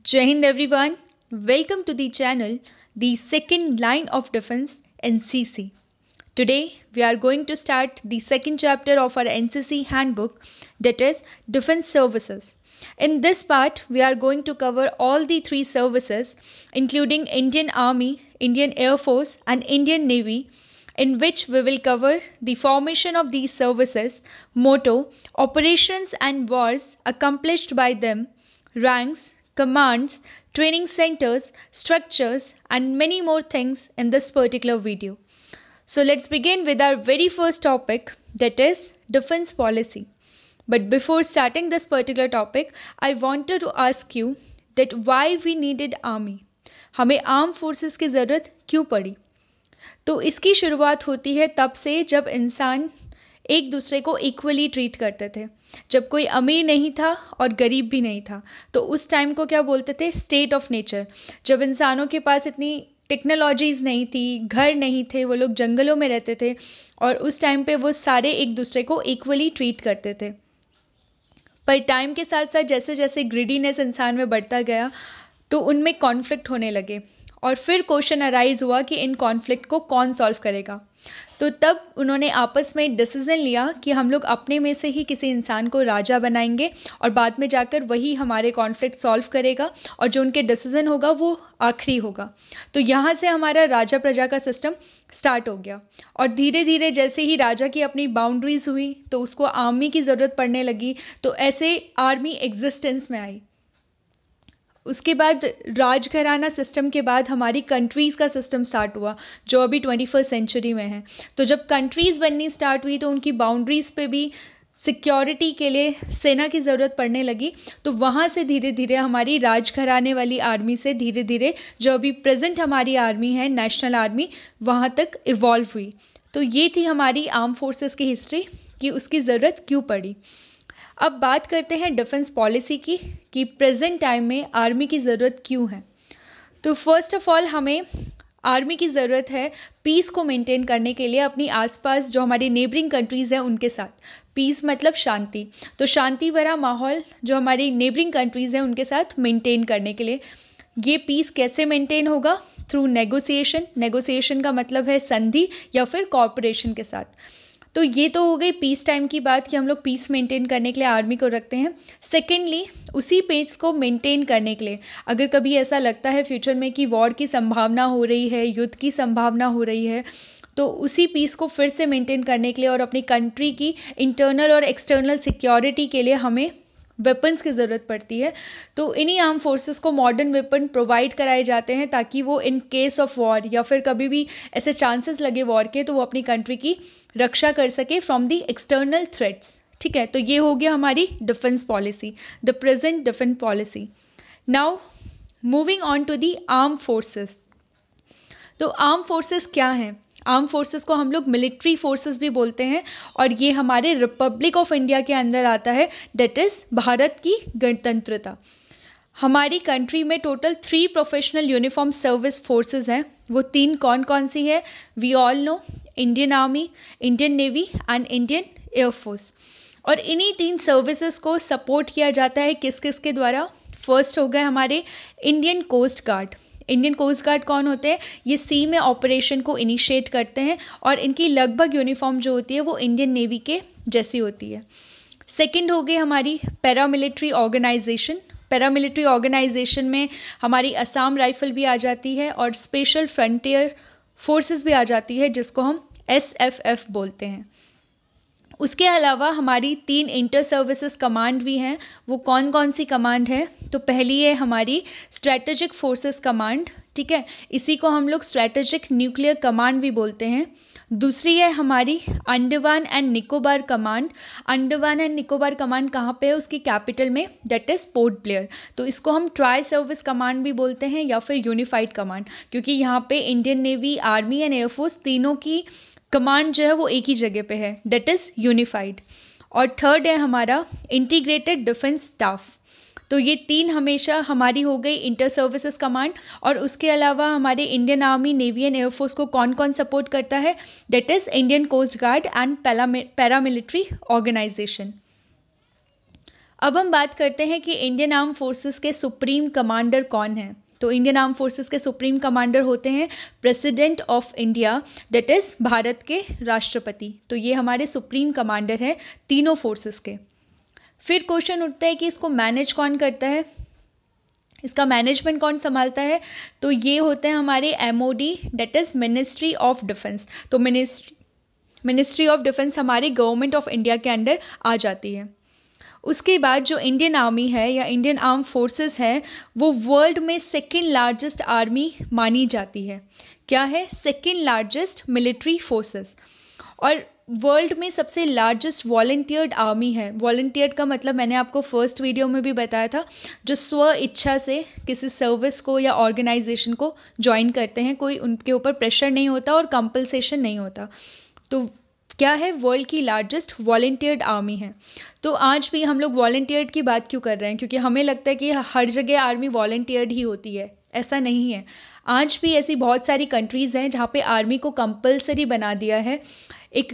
Jai Hind everyone, welcome to the channel, the second line of defense NCC. Today we are going to start the second chapter of our NCC handbook, that is Defense Services. In this part we are going to cover all the three services including Indian Army, Indian Air Force and Indian Navy, in which we will cover the formation of these services, motto, operations and wars accomplished by them, ranks, commands, training centers, structures and many more things in this particular video. So let's begin with our very first topic, that is defense policy. But before starting this particular topic, I wanted to ask you that why we needed army. हमें arm forces की ज़रूरत क्यों पड़ी? तो इसकी शुरुआत होती है तब से जब इंसान एक दूसरे को इक्वली ट्रीट करते थे, जब कोई अमीर नहीं था और गरीब भी नहीं था। तो उस टाइम को क्या बोलते थे? State of nature. जब इंसानों के पास इतनी टेक्नोलॉजीज़ नहीं थी, घर नहीं थे, वो लोग जंगलों में रहते थे और उस टाइम पे वो सारे एक दूसरे को इक्वली ट्रीट करते थे। पर टाइम के साथ साथ जैसे जैसे ग्रीडीनेस इंसान में बढ़ता गया तो उनमें कॉन्फ्लिक्ट होने लगे और फिर क्वेश्चन अराइज हुआ कि इन कॉन्फ्लिक्ट को कौन सॉल्व करेगा। तो तब उन्होंने आपस में डिसीज़न लिया कि हम लोग अपने में से ही किसी इंसान को राजा बनाएंगे और बाद में जाकर वही हमारे कॉन्फ्लिक्ट सॉल्व करेगा और जो उनके डिसीज़न होगा वो आखिरी होगा। तो यहाँ से हमारा राजा प्रजा का सिस्टम स्टार्ट हो गया और धीरे धीरे जैसे ही राजा की अपनी बाउंड्रीज हुई तो उसको आर्मी की ज़रूरत पड़ने लगी, तो ऐसे आर्मी एग्जिस्टेंस में आई। उसके बाद राजघराना सिस्टम के बाद हमारी कंट्रीज़ का सिस्टम स्टार्ट हुआ जो अभी 21st सेंचुरी में है। तो जब कंट्रीज़ बननी स्टार्ट हुई तो उनकी बाउंड्रीज़ पे भी सिक्योरिटी के लिए सेना की ज़रूरत पड़ने लगी। तो वहाँ से धीरे धीरे हमारी राजघराने वाली आर्मी से धीरे धीरे जो अभी प्रेजेंट हमारी आर्मी है, नेशनल आर्मी, वहाँ तक इवॉल्व हुई। तो ये थी हमारी आर्म फोर्सेस की हिस्ट्री कि उसकी ज़रूरत क्यों पड़ी। अब बात करते हैं डिफेंस पॉलिसी की कि प्रेजेंट टाइम में आर्मी की ज़रूरत क्यों है। तो फर्स्ट ऑफ ऑल हमें आर्मी की ज़रूरत है पीस को मेंटेन करने के लिए अपनी आसपास जो हमारी नेबरिंग कंट्रीज़ हैं उनके साथ। पीस मतलब शांति, तो शांति भरा माहौल जो हमारी नेबरिंग कंट्रीज़ हैं उनके साथ मेंटेन करने के लिए। ये पीस कैसे मेंटेन होगा? Through negotiation. नेगोशिएशन का मतलब है संधि या फिर कॉर्पोरेशन के साथ। तो ये तो हो गई पीस टाइम की बात कि हम लोग पीस मेंटेन करने के लिए आर्मी को रखते हैं। सेकेंडली, उसी पीस को मेंटेन करने के लिए अगर कभी ऐसा लगता है फ्यूचर में कि वॉर की संभावना हो रही है, युद्ध की संभावना हो रही है, तो उसी पीस को फिर से मेंटेन करने के लिए और अपनी कंट्री की इंटरनल और एक्सटर्नल सिक्योरिटी के लिए हमें वेपन्स की ज़रूरत पड़ती है। तो इन्हीं आर्म फोर्सेस को मॉडर्न वेपन प्रोवाइड कराए जाते हैं ताकि वो इन केस ऑफ वॉर या फिर कभी भी ऐसे चांसेस लगे वॉर के तो वो अपनी कंट्री की रक्षा कर सके फ्रॉम दी एक्सटर्नल थ्रेट्स। ठीक है, तो ये हो गया हमारी defence policy, the present defence policy. Now moving on to the arm forces. तो आर्म फोर्सेस क्या हैं? आर्म फोर्सेस को हम लोग मिलिट्री फोर्सेस भी बोलते हैं और ये हमारे रिपब्लिक ऑफ इंडिया के अंदर आता है, डेट इज़ भारत की गणतंत्रता। हमारी कंट्री में total 3 professional uniform service forces हैं। वो 3 कौन कौन सी है? We all know, Indian army, Indian navy and Indian air force. और इन्हीं 3 सर्विसेज को सपोर्ट किया जाता है किस किस के द्वारा? फर्स्ट हो गए हमारे Indian coast guard. Indian coast guard कौन होते हैं? ये सी में ऑपरेशन को इनिशिएट करते हैं और इनकी लगभग यूनिफॉर्म जो होती है वो इंडियन नेवी के जैसी होती है। सेकंड हो गई हमारी पैरामिलिट्री ऑर्गेनाइजेशन। पैरामिलिट्री ऑर्गेनाइजेशन में हमारी असम राइफल भी आ जाती है और स्पेशल फ्रंटियर फोर्सेस भी आ जाती है जिसको हम SFF बोलते हैं। उसके अलावा हमारी 3 इंटर सर्विसेज कमांड भी हैं। वो कौन कौन सी कमांड है? तो पहली है हमारी स्ट्रैटेजिक फोर्सेस कमांड, ठीक है, इसी को हम लोग स्ट्रैटेजिक न्यूक्लियर कमांड भी बोलते हैं। दूसरी है हमारी Andaman and Nicobar command. Andaman and Nicobar command कहाँ पे है? उसकी कैपिटल में, डेट इज़ पोर्ट ब्लेयर। तो इसको हम ट्राई सर्विस कमांड भी बोलते हैं या फिर यूनिफाइड कमांड, क्योंकि यहाँ पे Indian navy, army and air force तीनों की कमांड जो है वो एक ही जगह पे है, डेट इज़ यूनिफाइड। और थर्ड है हमारा इंटीग्रेटेड डिफेंस स्टाफ। तो ये 3 हमेशा हमारी हो गई इंटर सर्विसेज कमांड। और उसके अलावा हमारे Indian army, navy and air force को कौन कौन सपोर्ट करता है? That is Indian coast guard and paramilitary organisation. अब हम बात करते हैं कि इंडियन आर्म फोर्सेस के सुप्रीम कमांडर कौन है। तो इंडियन आर्म फोर्सेस के सुप्रीम कमांडर होते हैं president of India, that is Bharat के राष्ट्रपति। तो ये हमारे सुप्रीम कमांडर हैं तीनों फोर्सेस के। फिर क्वेश्चन उठता है कि इसको मैनेज कौन करता है, इसका मैनेजमेंट कौन संभालता है। तो ये होते हैं हमारे MOD, that is ministry of defence. तो मिनिस्ट्री ऑफ डिफेंस हमारी गवर्नमेंट ऑफ इंडिया के अंडर आ जाती है। उसके बाद जो इंडियन आर्मी है या इंडियन आर्म फोर्सेस है वो वर्ल्ड में सेकेंड लार्जेस्ट आर्मी मानी जाती है। क्या है? Second largest military forces. और वर्ल्ड में सबसे लार्जेस्ट वॉलंटियर्ड आर्मी है। वॉलंटियर्ड का मतलब मैंने आपको फर्स्ट वीडियो में भी बताया था, जो स्व इच्छा से किसी सर्विस को या ऑर्गेनाइजेशन को ज्वाइन करते हैं, कोई उनके ऊपर प्रेशर नहीं होता और कंपल्सेशन नहीं होता। तो क्या है? वर्ल्ड की लार्जेस्ट वॉलंटियर्ड आर्मी है। तो आज भी हम लोग वॉलंटियर्ड की बात क्यों कर रहे हैं? क्योंकि हमें लगता है कि हर जगह आर्मी वॉलंटियर्ड ही होती है, ऐसा नहीं है। आज भी ऐसी बहुत सारी कंट्रीज़ हैं जहाँ पे आर्मी को कंपलसरी बना दिया है एक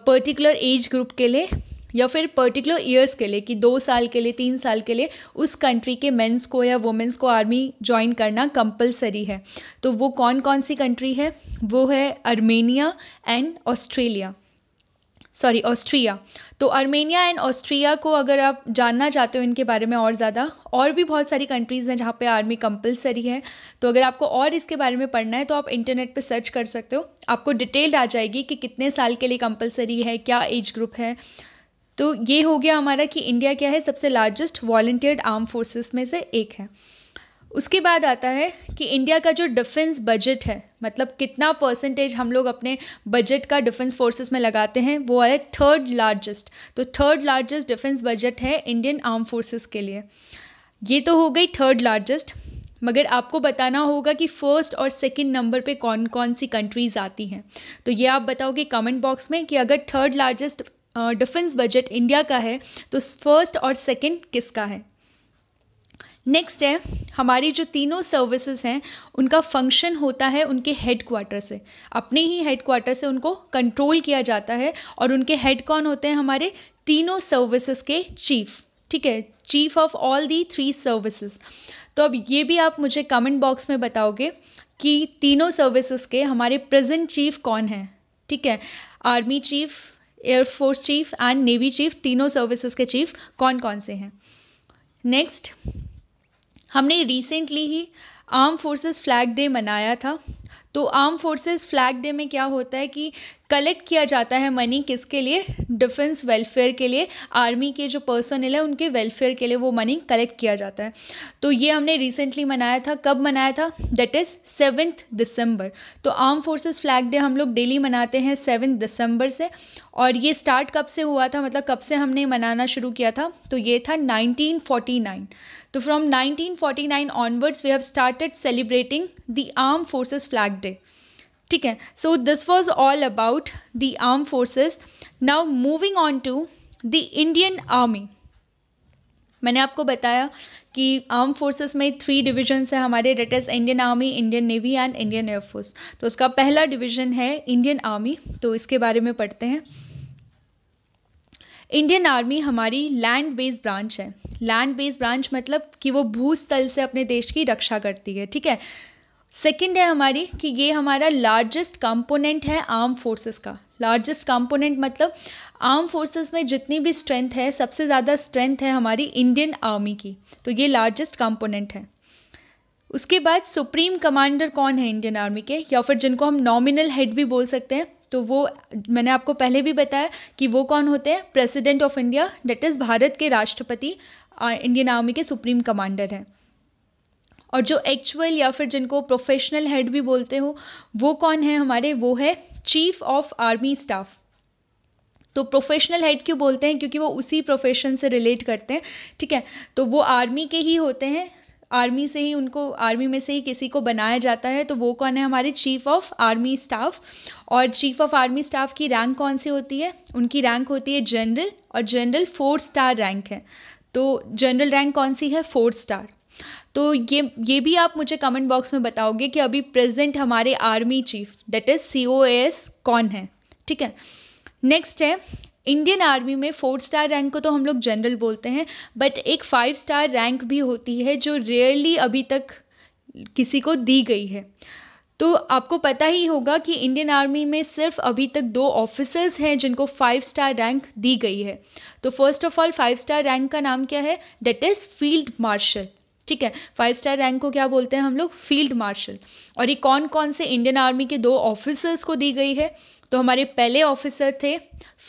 पर्टिकुलर एज ग्रुप के लिए या फिर पर्टिकुलर ईयर्स के लिए, कि 2 साल के लिए, 3 साल के लिए उस कंट्री के मेंस को या वुमेंस को आर्मी ज्वाइन करना कंपलसरी है। तो वो कौन कौन सी कंट्री है? वो है आर्मेनिया एंड ऑस्ट्रिया। तो आर्मेनिया एंड ऑस्ट्रिया को अगर आप जानना चाहते हो इनके बारे में और ज़्यादा, और भी बहुत सारी कंट्रीज़ हैं जहाँ पे आर्मी कंपलसरी है। तो अगर आपको और इसके बारे में पढ़ना है तो आप इंटरनेट पे सर्च कर सकते हो, आपको डिटेल्ड आ जाएगी कि कितने साल के लिए कंपलसरी है, क्या एज ग्रुप है। तो ये हो गया हमारा कि इंडिया क्या है, सबसे लार्जेस्ट वॉलंटियर्ड आर्म फोर्सेस में से एक है। उसके बाद आता है कि इंडिया का जो डिफेंस बजट है, मतलब कितना परसेंटेज हम लोग अपने बजट का डिफेंस फोर्सेस में लगाते हैं, वो है 3rd लार्जेस्ट। तो 3rd लार्जेस्ट डिफेंस बजट है इंडियन आर्म फोर्सेस के लिए। ये तो हो गई 3rd लार्जेस्ट, मगर आपको बताना होगा कि 1st और 2nd नंबर पे कौन कौन सी कंट्रीज़ आती हैं। तो ये आप बताओगे कमेंट बॉक्स में कि अगर 3rd largest defence budget India का है तो 1st और 2nd किसका है। नेक्स्ट है हमारी जो तीनों सर्विसेज हैं उनका फंक्शन होता है उनके हेड क्वार्टर से, अपने ही हेड क्वार्टर से उनको कंट्रोल किया जाता है। और उनके हेड कौन होते हैं? हमारे तीनों सर्विसेज के चीफ, ठीक है, chief of all the 3 services. तो अब ये भी आप मुझे कमेंट बॉक्स में बताओगे कि तीनों सर्विसेज के हमारे प्रेजेंट चीफ कौन है, ठीक है। Army chief, air force cheap and navy chief, तीनों सर्विसेज के चीफ कौन कौन से हैं। नेक्स्ट, हमने रिसेंटली ही आर्म फोर्सेस फ्लैग डे मनाया था। तो आर्म फोर्सेस फ्लैग डे में क्या होता है कि कलेक्ट किया जाता है मनी, किसके लिए? डिफेंस वेलफेयर के लिए। आर्मी के जो पर्सनल है उनके वेलफेयर के लिए वो मनी कलेक्ट किया जाता है। तो ये हमने रिसेंटली मनाया था। कब मनाया था? दैट इज़ 7 दिसंबर। तो आर्म फोर्सेस फ्लैग डे हम लोग डेली मनाते हैं 7 दिसंबर से। और ये स्टार्ट कब से हुआ था, मतलब कब से हमने मनाना शुरू किया था? तो ये था 1949। तो from 1949 onwards we have started celebrating the arm forces flag day, ठीक है। So this was all about the arm forces. Now moving on to the Indian army. मैंने आपको बताया कि आर्म फोर्सेस में 3 डिविजन्स है हमारे, that is Indian army, Indian navy and Indian air force. तो उसका पहला डिवीजन है इंडियन आर्मी। तो इसके बारे में पढ़ते हैं। इंडियन आर्मी हमारी लैंड बेस्ड ब्रांच है। लैंड बेस्ड ब्रांच मतलब कि वो भूस्थल से अपने देश की रक्षा करती है, ठीक है। सेकंड है हमारी कि ये हमारा लार्जेस्ट कंपोनेंट है आर्म फोर्सेस का। लार्जेस्ट कंपोनेंट मतलब आर्म फोर्सेस में जितनी भी स्ट्रेंथ है, सबसे ज़्यादा स्ट्रेंथ है हमारी इंडियन आर्मी की। तो ये लार्जेस्ट कंपोनेंट है। उसके बाद सुप्रीम कमांडर कौन है इंडियन आर्मी के, या फिर जिनको हम नॉमिनल हेड भी बोल सकते हैं। तो वो मैंने आपको पहले भी बताया कि वो कौन होते हैं? President of India, that is Bharat के राष्ट्रपति इंडियन आर्मी के सुप्रीम कमांडर हैं। और जो एक्चुअल या फिर जिनको प्रोफेशनल हेड भी बोलते हो वो कौन है हमारे? वो है चीफ ऑफ आर्मी स्टाफ। तो प्रोफेशनल हेड क्यों बोलते हैं? क्योंकि वो उसी प्रोफेशन से रिलेट करते हैं, ठीक है। तो वो आर्मी के ही होते हैं, आर्मी से ही उनको, आर्मी में से ही किसी को बनाया जाता है। तो वो कौन है? हमारे चीफ ऑफ आर्मी स्टाफ। और चीफ ऑफ आर्मी स्टाफ की रैंक कौन सी होती है? उनकी रैंक होती है जनरल, और जनरल 4 स्टार रैंक है। तो जनरल रैंक कौन सी है? 4 स्टार। तो ये भी आप मुझे कमेंट बॉक्स में बताओगे कि अभी प्रेजेंट हमारे army chief that is COAS कौन है, ठीक है। नेक्स्ट है इंडियन आर्मी में 4 स्टार रैंक को तो हम लोग जनरल बोलते हैं, बट एक 5 स्टार रैंक भी होती है जो रेयरली अभी तक किसी को दी गई है। तो आपको पता ही होगा कि इंडियन आर्मी में सिर्फ अभी तक 2 ऑफिसर्स हैं जिनको 5 स्टार रैंक दी गई है। तो first of all 5 star rank का नाम क्या है? That is field marshal. ठीक है, 5 स्टार रैंक को क्या बोलते हैं हम लोग? Field marshal. और ये कौन कौन से इंडियन आर्मी के 2 ऑफिसर्स को दी गई है? तो हमारे पहले ऑफिसर थे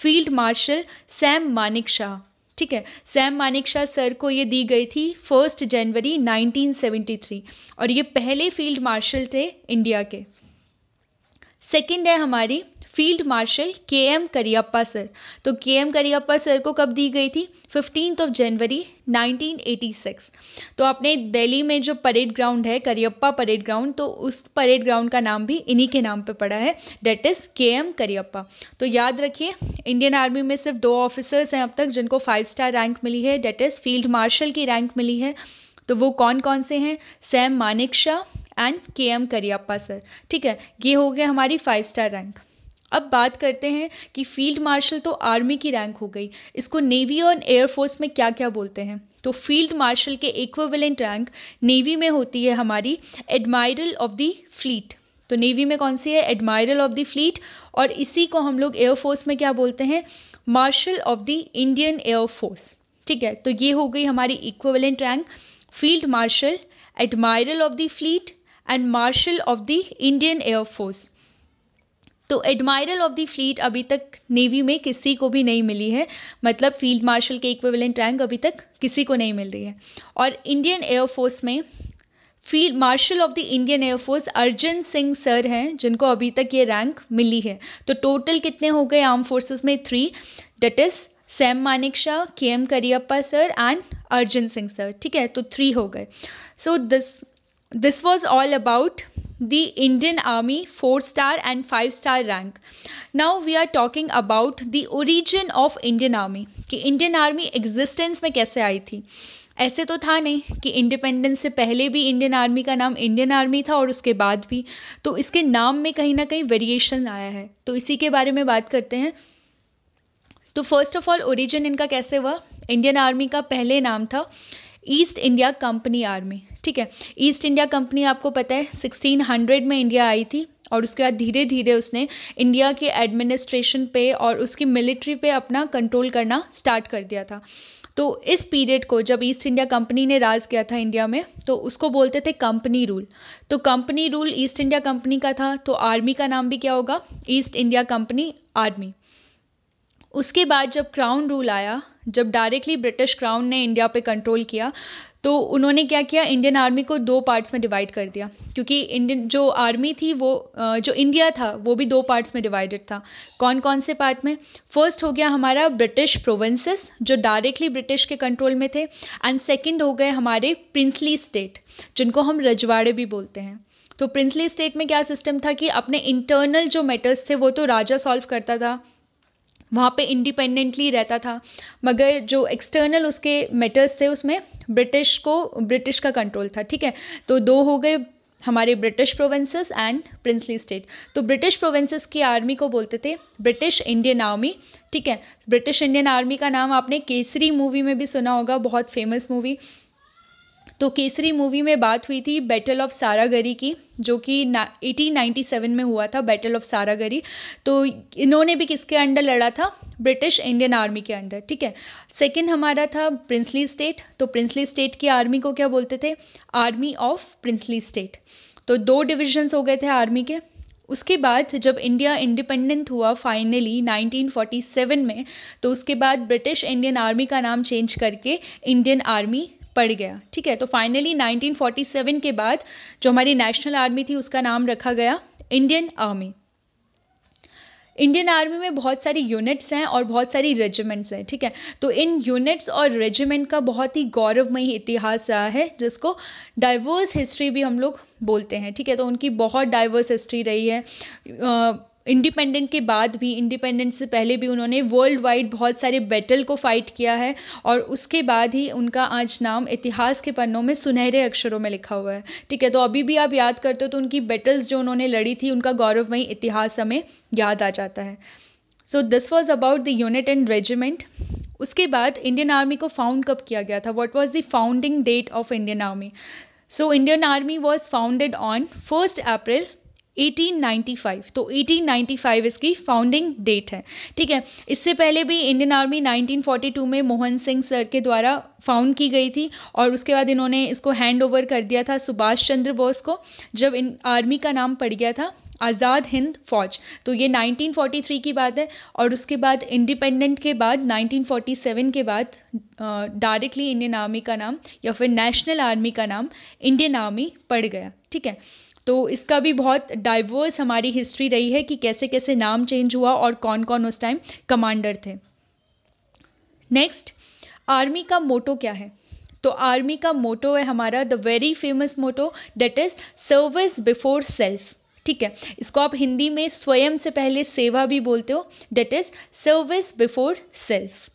फील्ड मार्शल सैम मानेकशॉ। ठीक है, सैम मानेकशॉ सर को ये दी गई थी 1 जनवरी 1973 और ये पहले फील्ड मार्शल थे इंडिया के। सेकंड है हमारी field marshal KM Cariappa sir. तो KM करियप्पा सर को कब दी गई थी? 15 जनवरी 1986। तो आपने दिल्ली में जो परेड ग्राउंड है करियप्पा परेड ग्राउंड, तो उस परेड ग्राउंड का नाम भी इन्हीं के नाम पे पड़ा है, डेट इज़ KM करियप्पा। तो याद रखिए इंडियन आर्मी में सिर्फ 2 ऑफिसर्स हैं अब तक जिनको 5 स्टार रैंक मिली है, डेट इज़ फील्ड मार्शल की रैंक मिली है। तो वो कौन कौन से हैं? Sam Manekshaw and KM Cariappa sir. ठीक है, ये हो गया हमारी 5 स्टार रैंक। अब बात करते हैं कि फील्ड मार्शल तो आर्मी की रैंक हो गई, इसको नेवी और एयरफोर्स में क्या क्या बोलते हैं? तो फील्ड मार्शल के इक्विवेलेंट रैंक नेवी में होती है हमारी एडमायरल ऑफ द फ्लीट। तो नेवी में कौन सी है? Admiral of the fleet. और इसी को हम लोग एयरफोर्स में क्या बोलते हैं? Martial of the Indian air force. ठीक है, तो ये हो गई हमारी equivalent rank, field marshal, admiral of the fleet and martial of the Indian air force. तो एडमायरल ऑफ द फ्लीट अभी तक नेवी में किसी को भी नहीं मिली है, मतलब फील्ड मार्शल के इक्विवेलेंट रैंक अभी तक किसी को नहीं मिल रही है। और इंडियन एयरफोर्स में field marshal of the Indian air force Arjan Singh sir हैं जिनको अभी तक ये रैंक मिली है। तो टोटल कितने हो गए आर्म फोर्सेस में? 3, that is Sam Manekshaw, KM Cariappa sir and Arjan Singh sir. ठीक है, तो 3 हो गए। So this was all about the Indian Army 4 star and 5 star rank. Now we are talking about the origin of Indian Army, कि Indian Army existence में कैसे आई थी। ऐसे तो था नहीं कि इंडिपेंडेंस से पहले भी इंडियन आर्मी का नाम इंडियन आर्मी था और उसके बाद भी, तो इसके नाम में कहीं ना कहीं वेरिएशन आया है, तो इसी के बारे में बात करते हैं। तो फर्स्ट ऑफ ऑल ओरिजिन इनका कैसे हुआ? इंडियन आर्मी का पहले नाम था ईस्ट इंडिया कंपनी आर्मी। ठीक है, ईस्ट इंडिया कंपनी आपको पता है 1600 में इंडिया आई थी और उसके बाद धीरे धीरे उसने इंडिया के एडमिनिस्ट्रेशन पे और उसकी मिलिट्री पे अपना कंट्रोल करना स्टार्ट कर दिया था। तो इस पीरियड को जब ईस्ट इंडिया कंपनी ने राज किया था इंडिया में, तो उसको बोलते थे कंपनी रूल। तो company rule east India company का था, तो आर्मी का नाम भी क्या होगा? East India company army. उसके बाद जब क्राउन रूल आया, जब डायरेक्टली ब्रिटिश क्राउन ने इंडिया पे कंट्रोल किया, तो उन्होंने क्या किया? इंडियन आर्मी को 2 पार्ट्स में डिवाइड कर दिया, क्योंकि इंडियन जो आर्मी थी वो जो इंडिया था वो भी 2 पार्ट्स में डिवाइडेड था। कौन कौन से पार्ट में? फर्स्ट हो गया हमारा ब्रिटिश प्रोविंसेस जो डायरेक्टली ब्रिटिश के कंट्रोल में थे, एंड सेकंड हो गए हमारे प्रिंसली स्टेट जिनको हम रजवाड़े भी बोलते हैं। तो प्रिंसली स्टेट में क्या सिस्टम था कि अपने इंटरनल जो मैटर्स थे वो तो राजा सॉल्व करता था, वहाँ पे इंडिपेंडेंटली रहता था, मगर जो एक्सटर्नल उसके मैटर्स थे उसमें ब्रिटिश का कंट्रोल था। ठीक है, तो 2 हो गए हमारे British provinces and princely state. तो ब्रिटिश प्रोविंसेस की आर्मी को बोलते थे ब्रिटिश इंडियन आर्मी। ठीक है, ब्रिटिश इंडियन आर्मी का नाम आपने केसरी मूवी में भी सुना होगा, बहुत फेमस मूवी। तो केसरी मूवी में बात हुई थी बैटल ऑफ सारागरी की, जो कि 1897 में हुआ था, बैटल ऑफ सारागरी। तो इन्होंने भी किसके अंडर लड़ा था? ब्रिटिश इंडियन आर्मी के अंडर। ठीक है, सेकंड हमारा था प्रिंसली स्टेट। तो प्रिंसली स्टेट की आर्मी को क्या बोलते थे? Army of princely state. तो 2 डिविजन्स हो गए थे आर्मी के। उसके बाद जब इंडिया इंडिपेंडेंट हुआ फाइनली 1947 में, तो उसके बाद ब्रिटिश इंडियन आर्मी का नाम चेंज करके इंडियन आर्मी पड़ गया। ठीक है, तो फाइनली 1947 के बाद जो हमारी नेशनल आर्मी थी उसका नाम रखा गया इंडियन आर्मी। इंडियन आर्मी में बहुत सारी यूनिट्स हैं और बहुत सारी रेजिमेंट्स हैं। ठीक है, तो इन यूनिट्स और रेजिमेंट का बहुत ही गौरवमयी इतिहास रहा है, जिसको डाइवर्स हिस्ट्री भी हम लोग बोलते हैं। ठीक है, तो उनकी बहुत डाइवर्स हिस्ट्री रही है। इंडिपेंडेंट के बाद भी, इंडिपेंडेंस से पहले भी उन्होंने वर्ल्ड वाइड बहुत सारे बैटल को फाइट किया है, और उसके बाद ही उनका आज नाम इतिहास के पन्नों में सुनहरे अक्षरों में लिखा हुआ है। ठीक है, तो अभी भी आप याद करते हो तो उनकी बैटल्स जो उन्होंने लड़ी थी उनका गौरवमयी इतिहास हमें याद आ जाता है। So this was about the unit and regiment. उसके बाद इंडियन आर्मी को फाउंड कब किया गया था? What was the founding date of Indian army? So Indian army was founded on 1 April 1895. तो 1895 इसकी फाउंडिंग डेट है. ठीक है, इससे पहले भी इंडियन आर्मी 1942 में मोहन सिंह सर के द्वारा फाउंड की गई थी और उसके बाद इन्होंने इसको हैंड ओवर कर दिया था सुभाष चंद्र बोस को, जब इन आर्मी का नाम पड़ गया था आज़ाद हिंद फौज. तो ये 1943 की बात है. और उसके बाद इंडिपेंडेंट के बाद 1947 के बाद डायरेक्टली इंडियन आर्मी का नाम या फिर नेशनल आर्मी का नाम इंडियन आर्मी पड़ गया. ठीक है, तो इसका भी बहुत डाइवर्स हमारी हिस्ट्री रही है कि कैसे कैसे नाम चेंज हुआ और कौन कौन उस टाइम कमांडर थे. नेक्स्ट, आर्मी का मोटो क्या है? तो आर्मी का मोटो है हमारा the very famous motto, that is service before self. ठीक है, इसको आप हिंदी में स्वयं से पहले सेवा भी बोलते हो, that is service before self.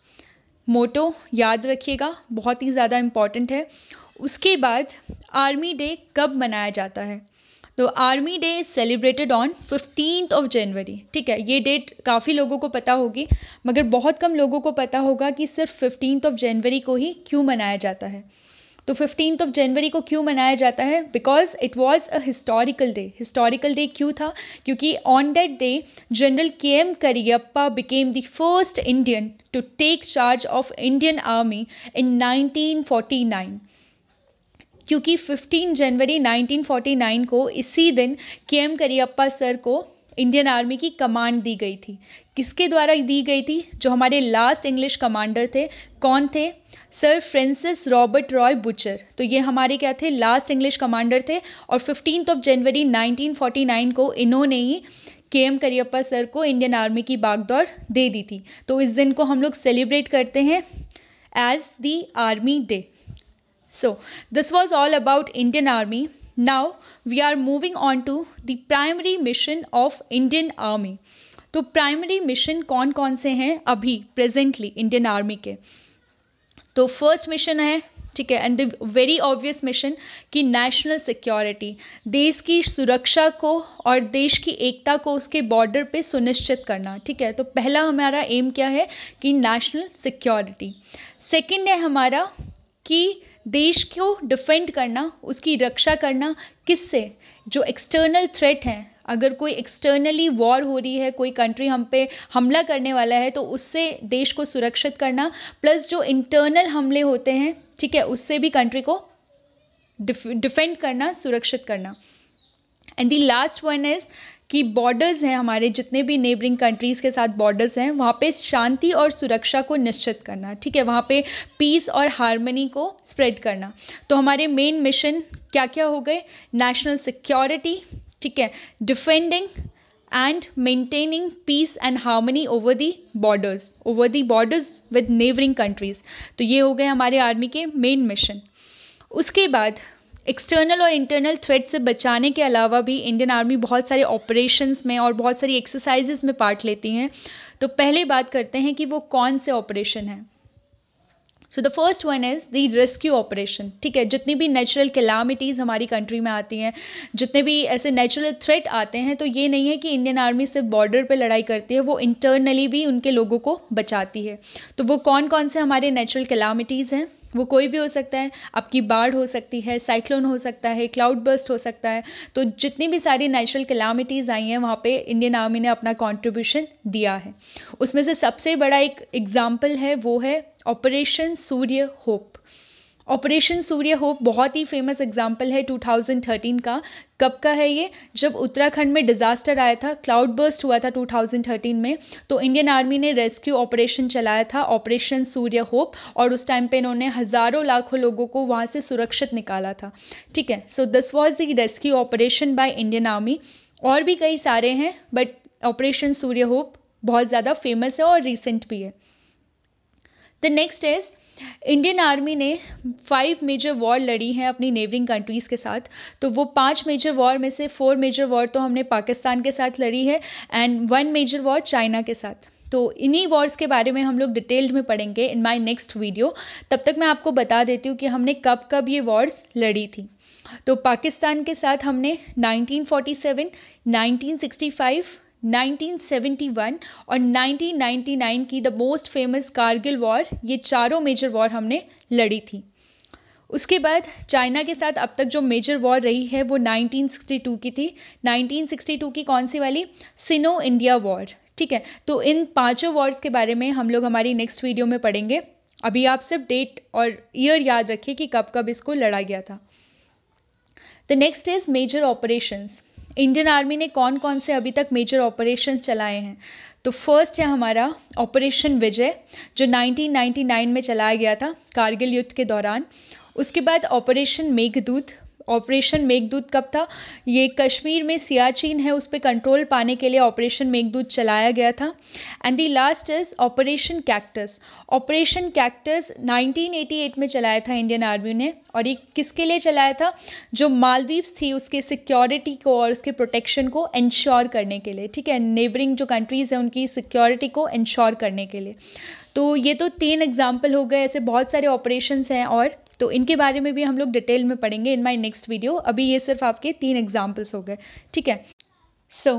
Motto याद रखिएगा, बहुत ही ज़्यादा इम्पॉर्टेंट है. उसके बाद आर्मी डे कब मनाया जाता है? तो army day is celebrated on 15 जनवरी. ठीक है, ये डेट काफ़ी लोगों को पता होगी मगर बहुत कम लोगों को पता होगा कि सिर्फ 15 जनवरी को ही क्यों मनाया जाता है. तो 15 जनवरी को क्यों मनाया जाता है? Because it was a historical day. Historical day क्यों था? क्योंकि on that day general KM Cariappa became the first Indian to take charge of Indian army in 1949. क्योंकि 15 जनवरी 1949 को इसी दिन KM करियप्पा सर को इंडियन आर्मी की कमांड दी गई थी. किसके द्वारा दी गई थी? जो हमारे लास्ट इंग्लिश कमांडर थे. कौन थे? Sir Francis Robert Roy butcher. तो ये हमारे क्या थे? लास्ट इंग्लिश कमांडर थे. और 15 जनवरी 1949 को इन्होंने ही KM करियप्पा सर को इंडियन आर्मी की बागडोर दे दी थी. तो इस दिन को हम लोग सेलिब्रेट करते हैं as the army day. So this was all about Indian Army. Now we are moving on to the primary mission of Indian Army. तो प्राइमरी मिशन कौन कौन से हैं अभी प्रेजेंटली इंडियन आर्मी के? तो फर्स्ट मिशन है, ठीक है, and the very obvious mission कि नेशनल सिक्योरिटी, देश की सुरक्षा को और देश की एकता को उसके बॉर्डर पे सुनिश्चित करना. ठीक है, तो पहला हमारा एम क्या है कि नेशनल सिक्योरिटी. सेकंड है हमारा कि देश को डिफेंड करना, उसकी रक्षा करना. किससे? जो एक्सटर्नल थ्रेट हैं. अगर कोई एक्सटर्नली वॉर हो रही है, कोई कंट्री हम पे हमला करने वाला है, तो उससे देश को सुरक्षित करना. प्लस जो इंटरनल हमले होते हैं, ठीक है, उससे भी कंट्री को डिफेंड करना, सुरक्षित करना. And the last one is कि बॉर्डर्स हैं हमारे, जितने भी नेबरिंग कंट्रीज़ के साथ बॉर्डर्स हैं, वहाँ पे शांति और सुरक्षा को निश्चित करना. ठीक है, वहाँ पे पीस और हार्मनी को स्प्रेड करना. तो हमारे मेन मिशन क्या क्या हो गए? नेशनल सिक्योरिटी, ठीक है, defending and maintaining peace and harmony over the borders with neighbouring countries. तो ये हो गए हमारे आर्मी के मेन मिशन. उसके बाद एक्सटर्नल और इंटरनल थ्रेट से बचाने के अलावा भी इंडियन आर्मी बहुत सारे ऑपरेशंस में और बहुत सारी एक्सरसाइजेस में पार्ट लेती हैं. तो पहले बात करते हैं कि वो कौन से ऑपरेशन हैं. So the first one is the rescue operation. ठीक है, जितनी भी नेचुरल कैलामिटीज़ हमारी कंट्री में आती हैं, जितने भी ऐसे नेचुरल थ्रेट आते हैं, तो ये नहीं है कि इंडियन आर्मी सिर्फ बॉर्डर पे लड़ाई करती है, वो इंटरनली भी उनके लोगों को बचाती है. तो वो कौन कौन से हमारे नेचुरल कैलामिटीज़ हैं? वो कोई भी हो सकता है. आपकी बाढ़ हो सकती है, साइक्लोन हो सकता है, क्लाउड बर्स्ट हो सकता है. तो जितनी भी सारी नेचुरल कैलामिटीज़ आई हैं, वहाँ पे इंडियन आर्मी ने अपना कंट्रीब्यूशन दिया है. उसमें से सबसे बड़ा एक एग्जाम्पल है, वो है ऑपरेशन सूर्य होप. ऑपरेशन सूर्य होप बहुत ही फेमस एग्जाम्पल है 2013 का. कब का है ये? जब उत्तराखंड में डिज़ास्टर आया था, क्लाउड बर्स्ट हुआ था 2013 में, तो इंडियन आर्मी ने रेस्क्यू ऑपरेशन चलाया था, ऑपरेशन सूर्य होप. और उस टाइम पे इन्होंने हज़ारों लाखों लोगों को वहाँ से सुरक्षित निकाला था. ठीक है, so this was the rescue operation by Indian army. और भी कई सारे हैं, बट ऑपरेशन सूर्य होप बहुत ज़्यादा फेमस है और रिसेंट भी है. The next is Indian army ने 5 मेजर वॉर लड़ी हैं अपनी नेबरिंग कंट्रीज़ के साथ. तो वो 5 मेजर वॉर में से 4 मेजर वॉर तो हमने पाकिस्तान के साथ लड़ी है एंड 1 मेजर वॉर चाइना के साथ. तो इन्हीं वॉर्स के बारे में हम लोग डिटेल्ड में पढ़ेंगे इन माय नेक्स्ट वीडियो. तब तक मैं आपको बता देती हूँ कि हमने कब कब ये वॉर्स लड़ी थी. तो पाकिस्तान के साथ हमने 1947, 1965, 1971 और 1999 की the most famous Kargil war, ये चारों मेजर वॉर हमने लड़ी थी। उसके बाद चाइना के साथ अब तक जो मेजर वॉर रही है वो 1962 की थी। 1962 की कौन सी वाली? सिनो इंडिया वॉर। ठीक है, तो इन पांचों वॉर्स के बारे में हम लोग हमारी नेक्स्ट वीडियो में पढ़ेंगे। अभी आप सिर्फ डेट और ईयर याद रखिए कि कब कब इसको लड़ा गया था। The next is major operations. Indian army ने कौन कौन से अभी तक मेजर ऑपरेशंस चलाए हैं? तो फर्स्ट है हमारा ऑपरेशन विजय, जो 1999 में चलाया गया था कारगिल युद्ध के दौरान। उसके बाद ऑपरेशन मेघदूत। ऑपरेशन मेघदूत कब था? ये कश्मीर में सियाचिन है उस पर कंट्रोल पाने के लिए ऑपरेशन मेघदूत चलाया गया था। And the last is operation cactus. Operation cactus 1988 में चलाया था इंडियन आर्मी ने, और ये किसके लिए चलाया था? जो मालदीव्स थी उसके सिक्योरिटी को और उसके प्रोटेक्शन को इंश्योर करने के लिए। ठीक है, नेबरिंग जो कंट्रीज़ हैं उनकी सिक्योरिटी को इंश्योर करने के लिए। तो ये तो 3 एग्जाम्पल हो गए, ऐसे बहुत सारे ऑपरेशंस हैं और तो इनके बारे में भी हम लोग डिटेल में पढ़ेंगे इन माय नेक्स्ट वीडियो। अभी ये सिर्फ आपके 3 एग्जाम्पल्स हो गए। ठीक है, so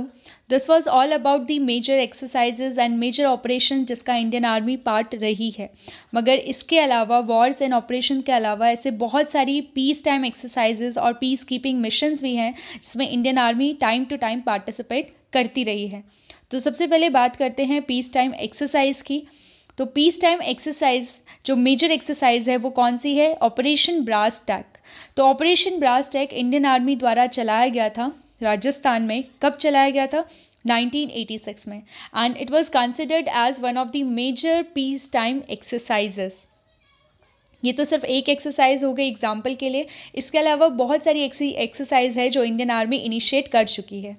this was all about the major exercises and major operation जिसका इंडियन आर्मी पार्ट रही है। मगर इसके अलावा वॉर्स एंड ऑपरेशन के अलावा ऐसे बहुत सारी पीस टाइम एक्सरसाइजेज और पीस कीपिंग मिशंस भी हैं जिसमें Indian army time to time participate करती रही है। तो सबसे पहले बात करते हैं पीस टाइम एक्सरसाइज की। तो पीस टाइम एक्सरसाइज जो मेजर एक्सरसाइज है वो कौन सी है? Operation Brasstacks. तो operation Brasstacks Indian army द्वारा चलाया गया था राजस्थान में। कब चलाया गया था? 1986 में। And it was considered as one of the major peace time exercises. ये तो सिर्फ एक एक्सरसाइज हो गई एग्जाम्पल के लिए, इसके अलावा बहुत सारी एक्सरसाइज है जो इंडियन आर्मी इनिशिएट कर चुकी है।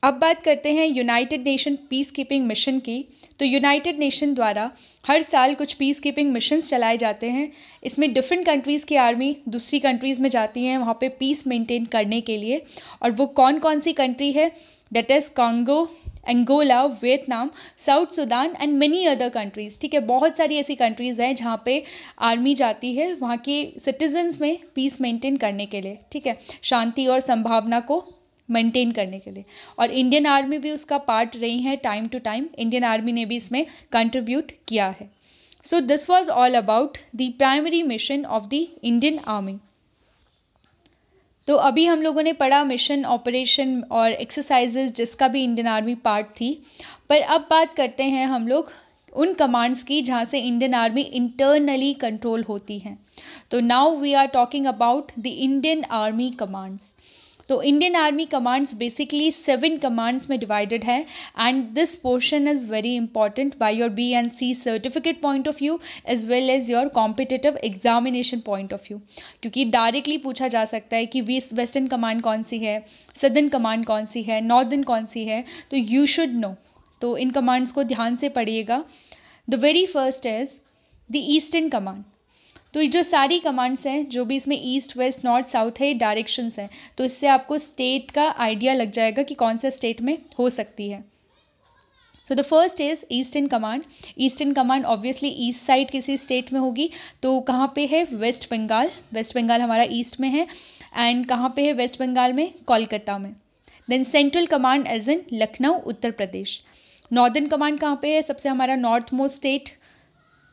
अब बात करते हैं United nation peace keeping mission की। तो यूनाइटेड नेशन द्वारा हर साल कुछ पीस कीपिंग मिशंस चलाए जाते हैं। इसमें डिफरेंट कंट्रीज़ की आर्मी दूसरी कंट्रीज़ में जाती हैं वहाँ पे पीस मेंटेन करने के लिए। और वो कौन कौन सी कंट्री है? That is Congo, Angola, Vietnam, South Sudan and many other countries. ठीक है, बहुत सारी ऐसी कंट्रीज़ हैं जहाँ पे आर्मी जाती है वहाँ के सिटीजन्स में पीस मेंटेन करने के लिए। ठीक है, शांति और संभावना को मेंटेन करने के लिए। और इंडियन आर्मी भी उसका पार्ट रही है time to time. Indian army ने भी इसमें कंट्रीब्यूट किया है। So this was all about the primary mission of the Indian army. तो अभी हम लोगों ने पढ़ा मिशन, ऑपरेशन और एक्सरसाइजेज जिसका भी इंडियन आर्मी पार्ट थी। पर अब बात करते हैं हम लोग उन कमांड्स की जहाँ से इंडियन आर्मी इंटरनली कंट्रोल होती हैं। तो now we are talking about the Indian army commands. तो Indian army commands basically 7 commands में डिवाइडेड है। And this portion is very important by your BNC certificate point of view as well as your competitive examination point of view, क्योंकि directly पूछा जा सकता है कि western command कौन सी है, सदर्न कमांड कौन सी है, नॉर्दर्न कौन सी है। तो यू शुड नो। तो इन कमांड्स को ध्यान से पढ़िएगा। The very first is the eastern command. तो ये जो सारी कमांड्स हैं जो भी इसमें ईस्ट वेस्ट नॉर्थ साउथ है डायरेक्शंस हैं, तो इससे आपको स्टेट का आइडिया लग जाएगा कि कौन सा स्टेट में हो सकती है। So the first is eastern command. Eastern command obviously east side किसी स्टेट में होगी। तो कहाँ पे है? वेस्ट बंगाल। वेस्ट बंगाल हमारा ईस्ट में है। एंड कहाँ पे है वेस्ट बंगाल में? कोलकाता में। Then central command is in Lucknow, Uttar Pradesh. Northern command कहाँ पे है? सबसे हमारा north most state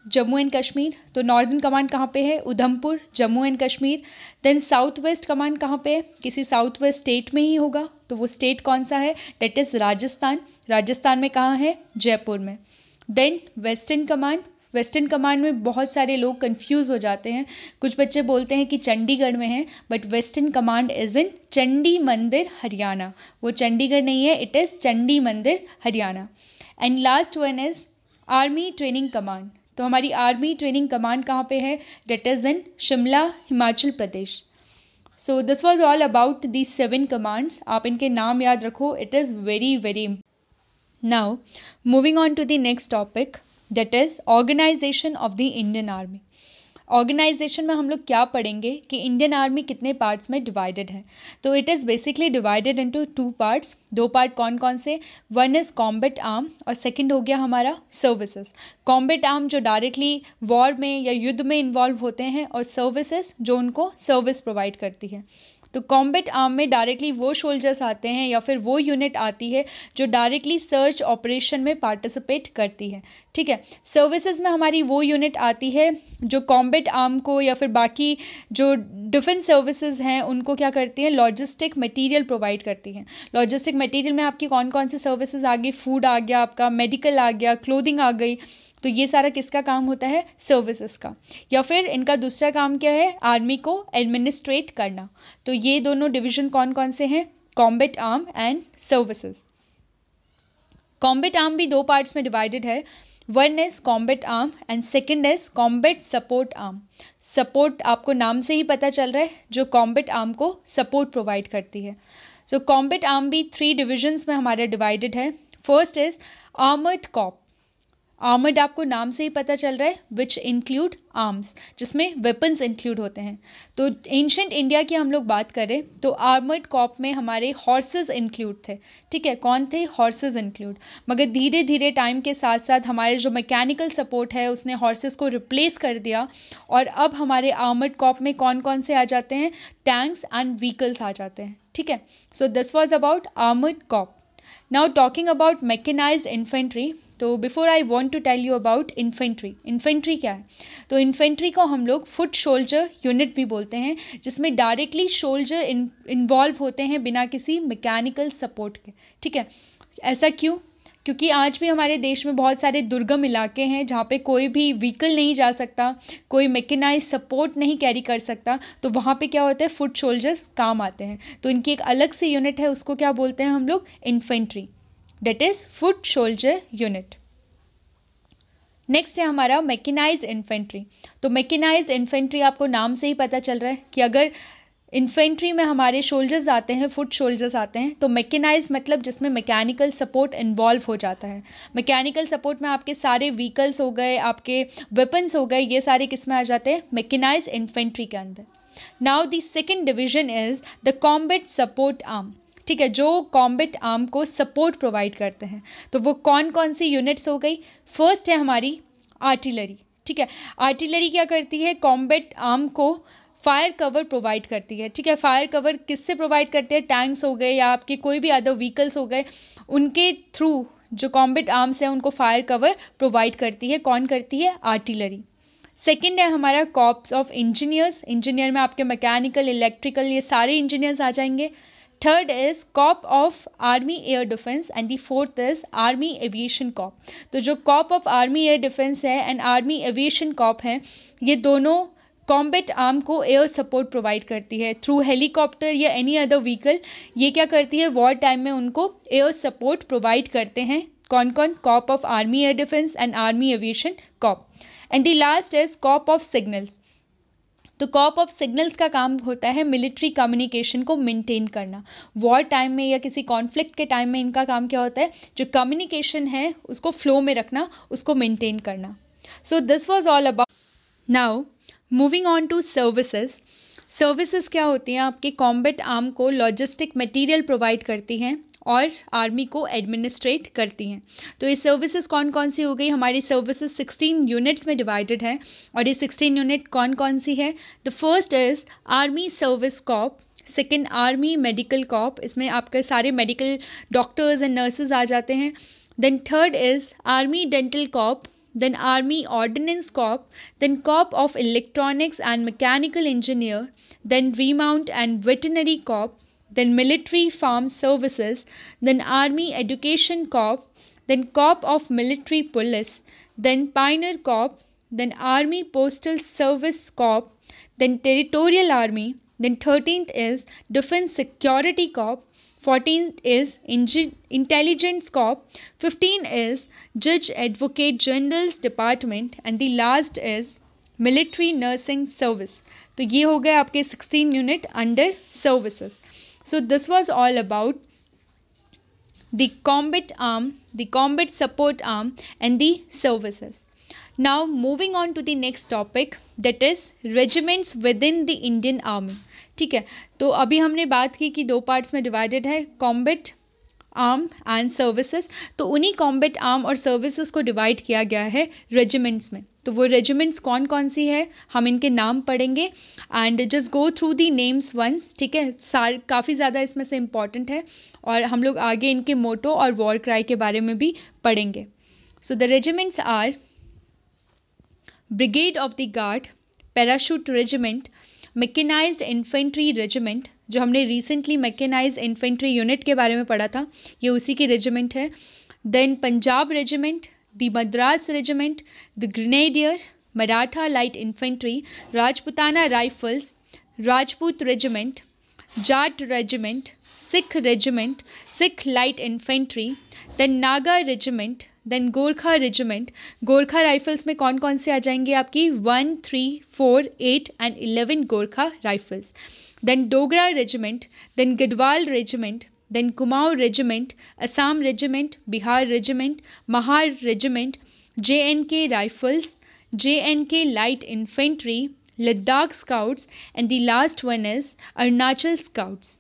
Jammu and Kashmir. तो नॉर्दर्न कमांड कहाँ पे है? Udhampur, Jammu and Kashmir. Then south west command कहाँ पे है? किसी साउथ वेस्ट स्टेट में ही होगा। तो वो स्टेट कौन सा है? That is Rajasthan. राजस्थान में कहाँ है? जयपुर में। Then western command. Western command में बहुत सारे लोग कंफ्यूज हो जाते हैं। कुछ बच्चे बोलते हैं कि चंडीगढ़ में है, बट वेस्टर्न कमांड इज़ इन चंडी मंदिर, हरियाणा। वो चंडीगढ़ नहीं है, it is Chandi Mandir, Haryana. And last one is army training command. तो हमारी आर्मी ट्रेनिंग कमांड कहाँ पे है? That is in Shimla, Himachal Pradesh. So this was all about the 7 commands. आप इनके नाम याद रखो, it is very very. Now moving on to the next topic, that is organisation of the Indian army. Organisation में हम लोग क्या पढ़ेंगे कि इंडियन आर्मी कितने पार्ट्स में डिवाइडेड है। तो it is basically divided into 2 parts. 2 part कौन कौन से? वन इज़ कॉम्बैट आर्म और सेकंड हो गया हमारा सर्विसेज। कॉम्बैट आर्म जो डायरेक्टली वॉर में या युद्ध में इन्वॉल्व होते हैं, और सर्विसेज जो उनको सर्विस प्रोवाइड करती है। तो कॉम्बैट आर्म में डायरेक्टली वो सोल्जर्स आते हैं या फिर वो यूनिट आती है जो डायरेक्टली सर्च ऑपरेशन में पार्टिसिपेट करती है, ठीक है। सर्विसेज में हमारी वो यूनिट आती है जो कॉम्बैट आर्म को या फिर बाकी जो डिफेंस सर्विसेज हैं उनको क्या करती हैं, लॉजिस्टिक मटेरियल प्रोवाइड करती हैं। लॉजिस्टिक मटेरियल में आपकी कौन कौन सी सर्विसेज आ गई, फूड आ गया आपका, मेडिकल आ गया, क्लोथिंग आ गई, तो ये सारा किसका काम होता है, सर्विसेज का। या फिर इनका दूसरा काम क्या है, आर्मी को एडमिनिस्ट्रेट करना। तो ये दोनों डिवीजन कौन कौन से हैं, combat arm and services. Combat arm भी दो पार्ट्स में डिवाइडेड है, one is combat arm and second is combat support arm. Support आपको नाम से ही पता चल रहा है, जो कॉम्बैट आर्म को सपोर्ट प्रोवाइड करती है। सो कॉम्बैट आर्म भी 3 डिविजन्स में हमारे डिवाइडेड है। First is armoured corps. Armoured आपको नाम से ही पता चल रहा है, विच इंक्लूड आर्म्स, जिसमें वेपन्स इंक्लूड होते हैं। तो एंशंट इंडिया की हम लोग बात करें तो आर्मर्ड कॉप में हमारे हॉर्सेस इंक्लूड थे, ठीक है। कौन थे, हॉर्सेस इंक्लूड। मगर धीरे धीरे टाइम के साथ साथ हमारे जो मैकेनिकल सपोर्ट है उसने हॉर्सेस को रिप्लेस कर दिया, और अब हमारे आर्मर्ड कॉप में कौन कौन से आ जाते हैं, टैंक्स एंड व्हीकल्स आ जाते हैं, ठीक है। So this was about armoured corps. Now talking about mechanised infantry, तो before I want to tell you about infantry. Infantry क्या है, तो इन्फेंट्री को हम लोग फुट सोल्जर यूनिट भी बोलते हैं, जिसमें डायरेक्टली सोल्जर इन्वॉल्व होते हैं बिना किसी मैकेनिकल सपोर्ट के, ठीक है। ऐसा क्यों, क्योंकि आज भी हमारे देश में बहुत सारे दुर्गम इलाके हैं जहाँ पे कोई भी व्हीकल नहीं जा सकता, कोई मैकेनाइज सपोर्ट नहीं कैरी कर सकता, तो वहाँ पे क्या होता है, फुट सोल्जर्स काम आते हैं। तो इनकी एक अलग सी यूनिट है, उसको क्या बोलते हैं हम लोग, infantry, that is foot soldier unit. Next है हमारा मैकेनाइज्ड इन्फेंट्री। तो मैकेनाइज्ड इन्फेंट्री आपको नाम से ही पता चल रहा है कि अगर इन्फेंट्री में हमारे शोल्जर्स आते हैं, फुट शोल्जर्स आते हैं, तो मैकेनाइज मतलब जिसमें मैकेनिकल सपोर्ट इन्वॉल्व हो जाता है। मैकेनिकल सपोर्ट में आपके सारे व्हीकल्स हो गए, आपके वेपन्स हो गए, ये सारे किस में आ जाते हैं, मैकेनाइज्ड इन्फेंट्री के अंदर। Now the second division is the combat support arm, ठीक है, जो कॉम्बैट आर्म को सपोर्ट प्रोवाइड करते हैं। तो वो कौन कौन सी यूनिट्स हो गई, फर्स्ट है हमारी आर्टिलरी, ठीक है। आर्टिलरी क्या करती है, कॉम्बैट आर्म को फायर कवर प्रोवाइड करती है, ठीक है। फायर कवर किससे प्रोवाइड करते हैं, टैंक्स हो गए या आपके कोई भी अदर व्हीकल्स हो गए, उनके थ्रू जो कॉम्बैट आर्म्स हैं उनको फायर कवर प्रोवाइड करती है। कौन करती है, आर्टिलरी। सेकेंड है हमारा कॉर्प्स ऑफ इंजीनियर्स। इंजीनियर में आपके मैकेनिकल, इलेक्ट्रिकल, ये सारे इंजीनियर्स आ जाएंगे। Third is corps of army air defence and the fourth is army aviation corps. तो जो corps of army air defence है एंड आर्मी एविएशन कॉप है, ये दोनों कॉम्बैट आर्म को एयर सपोर्ट प्रोवाइड करती है थ्रू हेलीकॉप्टर या एनी अदर व्हीकल। ये क्या करती है, वॉर टाइम में उनको एयर सपोर्ट प्रोवाइड करते हैं। कौन कौन, corps of army air defence and army aviation corps. And the last is corps of signals. तो कॉप ऑफ सिग्नल्स का काम होता है मिलिट्री कम्युनिकेशन को मेंटेन करना। वॉर टाइम में या किसी कॉन्फ्लिक्ट के टाइम में इनका काम क्या होता है, जो कम्युनिकेशन है उसको फ्लो में रखना, उसको मेंटेन करना। So this was all about. Now moving on to services. Services क्या होती हैं, आपके कॉम्बैट आर्म को लॉजिस्टिक मटेरियल प्रोवाइड करती हैं और आर्मी को एडमिनिस्ट्रेट करती हैं। तो ये सर्विसेज कौन कौन सी हो गई, हमारी सर्विसेज 16 यूनिट्स में डिवाइडेड है, और ये 16 यूनिट कौन कौन सी है। The first is army service corps, second army medical corps, इसमें आपके सारे मेडिकल डॉक्टर्स एंड नर्सेज आ जाते हैं। Then third is army dental corps, then Army Ordnance Corps, then Corps of Electronics and Mechanical Engineer, then Remount and Veterinary Corps, then Military Farm Services, then Army Education Corps, then Corps of Military Police, then Pioneer Corps, then Army Postal Service Corps, then Territorial Army, then 13th is Defense Security Corps, 14th is Intelligence Corps, 15 is Judge Advocate General's Department, and the last is Military Nursing Service. तो ये हो गए आपके 16 unit under services. So this was all about the combat arm, the combat support arm and the services. Now moving on to the next topic, that is regiments within the Indian Army. ठीक है, तो अभी हमने बात की कि दो parts में डिवाइडेड है, कॉम्बैट आर्म एंड सर्विसेज, तो उन्हीं कॉम्बैट आर्म और सर्विसेज को डिवाइड किया गया है रेजिमेंट्स में। तो वो रेजिमेंट्स कौन कौन सी है, हम इनके नाम पढ़ेंगे and just go through the names once, ठीक है। काफ़ी ज़्यादा इसमें से इम्पॉर्टेंट है और हम लोग आगे इनके मोटो और वॉर क्राई के बारे में भी पढ़ेंगे। So the regiments are brigade of the guard, parachute regiment, mechanised infantry regiment, जो हमने रिसेंटली मैकेनाइज्ड इन्फेंट्री यूनिट के बारे में पढ़ा था, ये उसी की रेजिमेंट है। Then Punjab regiment, the Madras regiment, the grenadier, Maratha light infantry, Rajputana rifles, Rajput regiment, Jat regiment, Sikh regiment, Sikh light infantry, then Naga regiment, then Gorkha regiment. Gorkha rifles में कौन कौन से आ जाएंगे आपकी 1, 3, 4, 8 and 11 Gorkha rifles. Then Dogra regiment, then Garhwal regiment, then Kumaon regiment, Assam regiment, Bihar regiment, Mahar regiment, JNK rifles, JNK light infantry, Ladakh scouts and the last one is Arunachal scouts.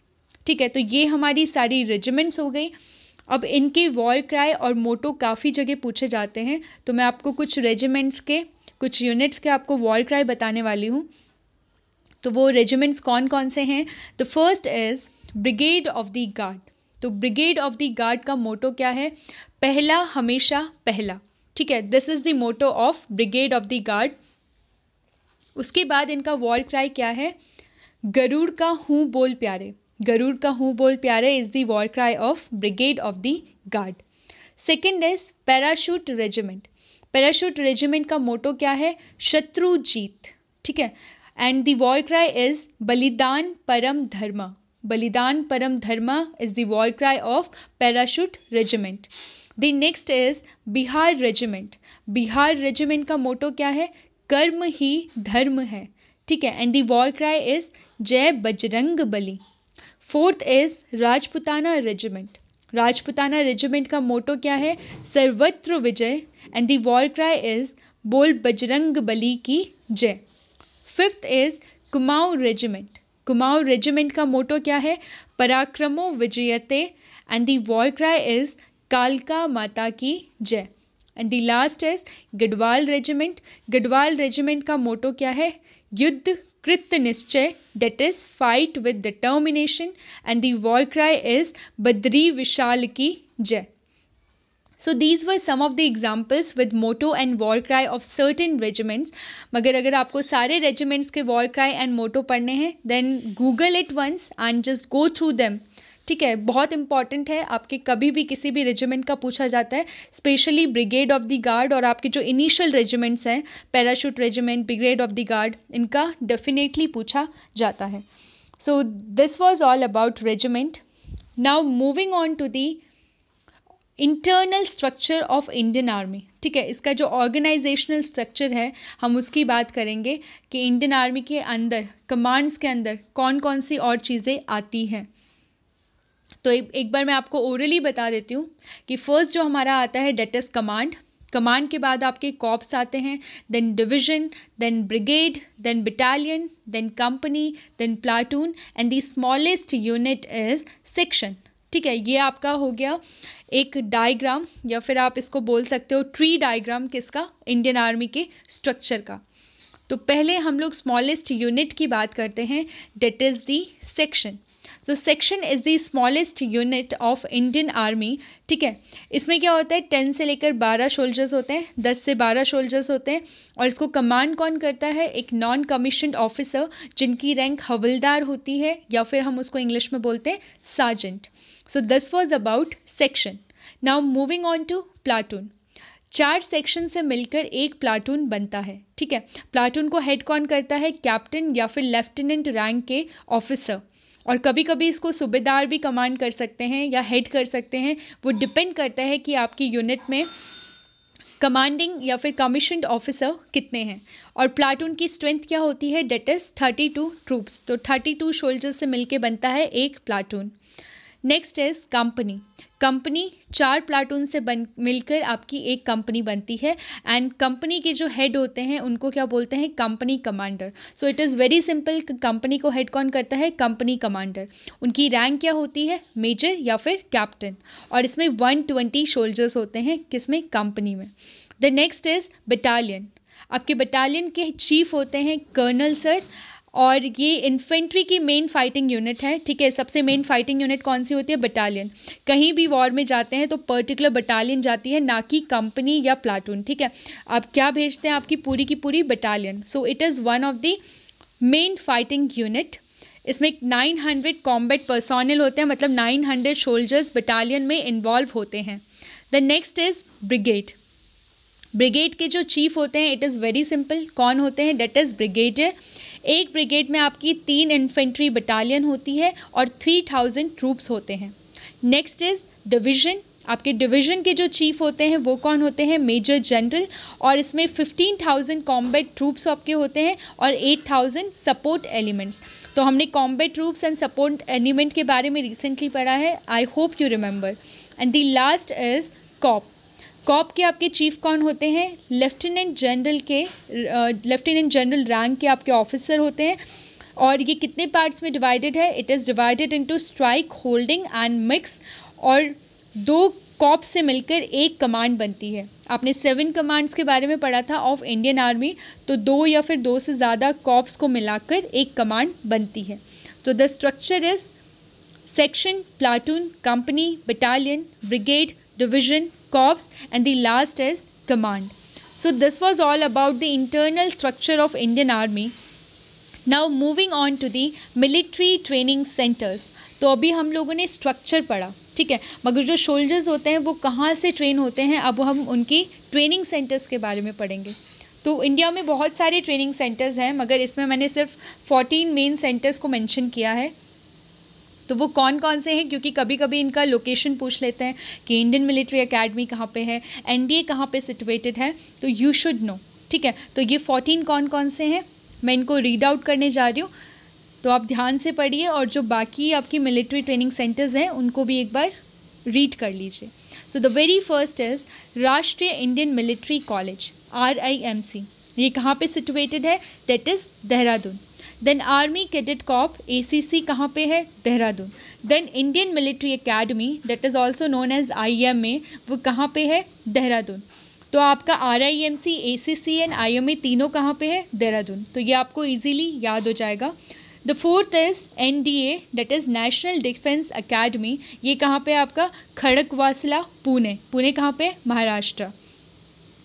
ठीक है, तो ये हमारी सारी रेजिमेंट्स हो गई। अब इनके वॉर क्राई और मोटो काफ़ी जगह पूछे जाते हैं, तो मैं आपको कुछ रेजिमेंट्स के, कुछ यूनिट्स के आपको वॉर क्राई बताने वाली हूँ। तो वो रेजिमेंट्स कौन कौन से हैं? The first is brigade of the guard. तो ब्रिगेड ऑफ द गार्ड का मोटो क्या है? पहला हमेशा पहला। ठीक है, this is the motto of brigade of the guard. उसके बाद इनका वॉर क्राई क्या है? गरुड़ का हूँ बोल प्यारे। गरुड़ का हूँ बोल प्यारे is the war cry of brigade of the guard. Second is parachute regiment. Parachute regiment का मोटो क्या है? शत्रु जीत। ठीक है, and the war cry is बलिदान परम धर्मा। बलिदान परम धर्मा is the war cry of parachute regiment. The next is Bihar regiment. Bihar regiment का मोटो क्या है? कर्म ही धर्म है। ठीक है, and the war cry is जय Bajrang Bali. Fourth is Rajputana regiment. Rajputana regiment का मोटो क्या है? सर्वत्र विजय, and the war cry is बोल बजरंग बली की जय। Fifth is Kumaon regiment. Kumaon regiment का मोटो क्या है? पराक्रमो विजयते, and the war cry is कालका माता की जय। And the last is Garhwal regiment. Garhwal regiment का मोटो क्या है? युद्ध कृत निश्चय, date is fight with determination, and the war cry is Badri Vishal की जय। So these were some of the examples with motto and war cry of certain regiments. मगर अगर आपको सारे regiments के war cry and motto पढ़ने हैं, then Google it once and just go through them. ठीक है, बहुत इंपॉर्टेंट है। आपके कभी भी किसी भी रेजिमेंट का पूछा जाता है, specially brigade of the guard और आपके जो इनिशियल रेजिमेंट्स हैं, parachute regiment, brigade of the guard, इनका डेफिनेटली पूछा जाता है। So this was all about regiment. Now moving on to the internal structure of Indian army. ठीक है, इसका जो ऑर्गेनाइजेशनल स्ट्रक्चर है हम उसकी बात करेंगे कि इंडियन आर्मी के अंदर, कमांड्स के अंदर कौन कौन सी और चीज़ें आती हैं। तो एक बार मैं आपको ओरली बता देती हूँ कि फर्स्ट जो हमारा आता है डेट इज़ कमांड। कमांड के बाद आपके कॉर्प्स आते हैं, then division, then brigade, then battalion, then company, then platoon, and the smallest unit is section. ठीक है, ये आपका हो गया एक डायग्राम, या फिर आप इसको बोल सकते हो ट्री डायग्राम किसका? इंडियन आर्मी के स्ट्रक्चर का। तो पहले हम लोग स्मॉलेस्ट यूनिट की बात करते हैं, डेट इज़ दी सेक्शन। तो section is the smallest unit of Indian army. ठीक है, इसमें क्या होता है? 10 से लेकर 12 सोल्जर्स होते हैं, 10 से 12 सोल्जर्स होते हैं, और इसको कमांड कौन करता है? एक नॉन कमीशन्ड ऑफिसर, जिनकी रैंक हवलदार होती है, या फिर हम उसको इंग्लिश में बोलते हैं sergeant. So this was about section. Now moving on to platoon. 4 section से मिलकर एक प्लाटून बनता है। ठीक है, प्लाटून को हेड कौन करता है? कैप्टन या फिर लेफ्टिनेंट रैंक के ऑफिसर, और कभी कभी इसको सूबेदार भी कमांड कर सकते हैं या हेड कर सकते हैं। वो डिपेंड करता है कि आपकी यूनिट में कमांडिंग या फिर कमीशन्ड ऑफिसर कितने हैं। और प्लाटून की स्ट्रेंथ क्या होती है? That is 32 troops. तो 32 सोल्जर्स से मिलके बनता है एक platoon. Next is company. Company 4 platoon से मिलकर आपकी एक कंपनी बनती है एंड कंपनी के जो हेड होते हैं उनको क्या बोलते हैं, company commander. So it is very simple. Company को हेड कौन करता है, कंपनी कमांडर. उनकी रैंक क्या होती है, मेजर या फिर कैप्टन. और इसमें 120 सोल्जर्स होते हैं किसमें, कंपनी में. The next is battalion. आपके बटालियन के चीफ होते हैं कर्नल सर, और ये इन्फेंट्री की मेन फाइटिंग यूनिट है. ठीक है, सबसे मेन फाइटिंग यूनिट कौन सी होती है, बटालियन. कहीं भी वॉर में जाते हैं तो पर्टिकुलर बटालियन जाती है, ना कि कंपनी या प्लाटून. ठीक है, आप क्या भेजते हैं, आपकी पूरी की पूरी battalion. So it is one of the main fighting unit. इसमें 900 कॉम्बैट पर्सोनल होते हैं, मतलब 900 सोल्जर्स बटालियन में इन्वॉल्व होते हैं. The next is brigade. Brigade के जो चीफ होते हैं, इट इज़ वेरी सिंपल. कौन होते हैं, डेट इज़ ब्रिगेडियर. एक ब्रिगेड में आपकी 3 इन्फेंट्री बटालियन होती है और 3000 ट्रूप्स होते हैं. Next is division. आपके डिवीज़न के जो चीफ होते हैं वो कौन होते हैं, मेजर जनरल. और इसमें 15,000 कॉम्बैट ट्रूप्स आपके होते हैं और 8,000 सपोर्ट एलिमेंट्स. तो हमने combat troops and support element के बारे में रिसेंटली पढ़ा है, I hope you remember. And the last is corps. Corps के आपके चीफ कौन होते हैं, लेफ्टिनेंट जनरल रैंक के आपके ऑफिसर होते हैं. और ये कितने पार्ट्स में डिवाइडेड है, it is divided into strike, holding and mix. और 2 कॉप से मिलकर एक कमांड बनती है. आपने 7 कमांड्स के बारे में पढ़ा था ऑफ इंडियन आर्मी, तो 2 या फिर 2 से ज़्यादा कॉप्स को मिलाकर एक कमांड बनती है. तो the structure is section, platoon, company, battalion, brigade, division, corps, and the last is command. So this was all about the internal structure of Indian Army. Now moving on to the military training centers. तो अभी हम लोगों ने structure पढ़ा, ठीक है, मगर जो सोल्जर्स होते हैं वो कहाँ से ट्रेन होते हैं, अब हम उनकी ट्रेनिंग सेंटर्स के बारे में पढ़ेंगे. तो इंडिया में बहुत सारे ट्रेनिंग सेंटर्स हैं, मगर इसमें मैंने सिर्फ 14 मेन सेंटर्स को मेंशन किया है. तो वो कौन कौन से हैं, क्योंकि कभी कभी इनका लोकेशन पूछ लेते हैं कि इंडियन मिलिट्री एकेडमी कहाँ पे है, एनडीए कहाँ पे सिचुएटेड है, तो यू शुड नो. ठीक है, तो ये 14 कौन कौन से हैं, मैं इनको रीड आउट करने जा रही हूँ, तो आप ध्यान से पढ़िए. और जो बाकी आपकी मिलिट्री ट्रेनिंग सेंटर्स हैं उनको भी एक बार रीड कर लीजिए. So the very first is Rashtriya Indian military college, RIMC. ये कहाँ पे सिचुएटेड है, that is Dehradun. Then army cadet corps, ACC कहाँ पे है, Dehradun. Then Indian military academy, that is also known as IMA, वो कहाँ पे है, देहरादून. तो आपका RIMC, ACC एंड IMA तीनों कहाँ पे है, देहरादून. तो ये आपको इजीली याद हो जाएगा. The fourth is NDA, that is national defence academy. ये कहाँ पे आपका, खड़गवासला, पुणे. पुणे कहाँ पे, Maharashtra.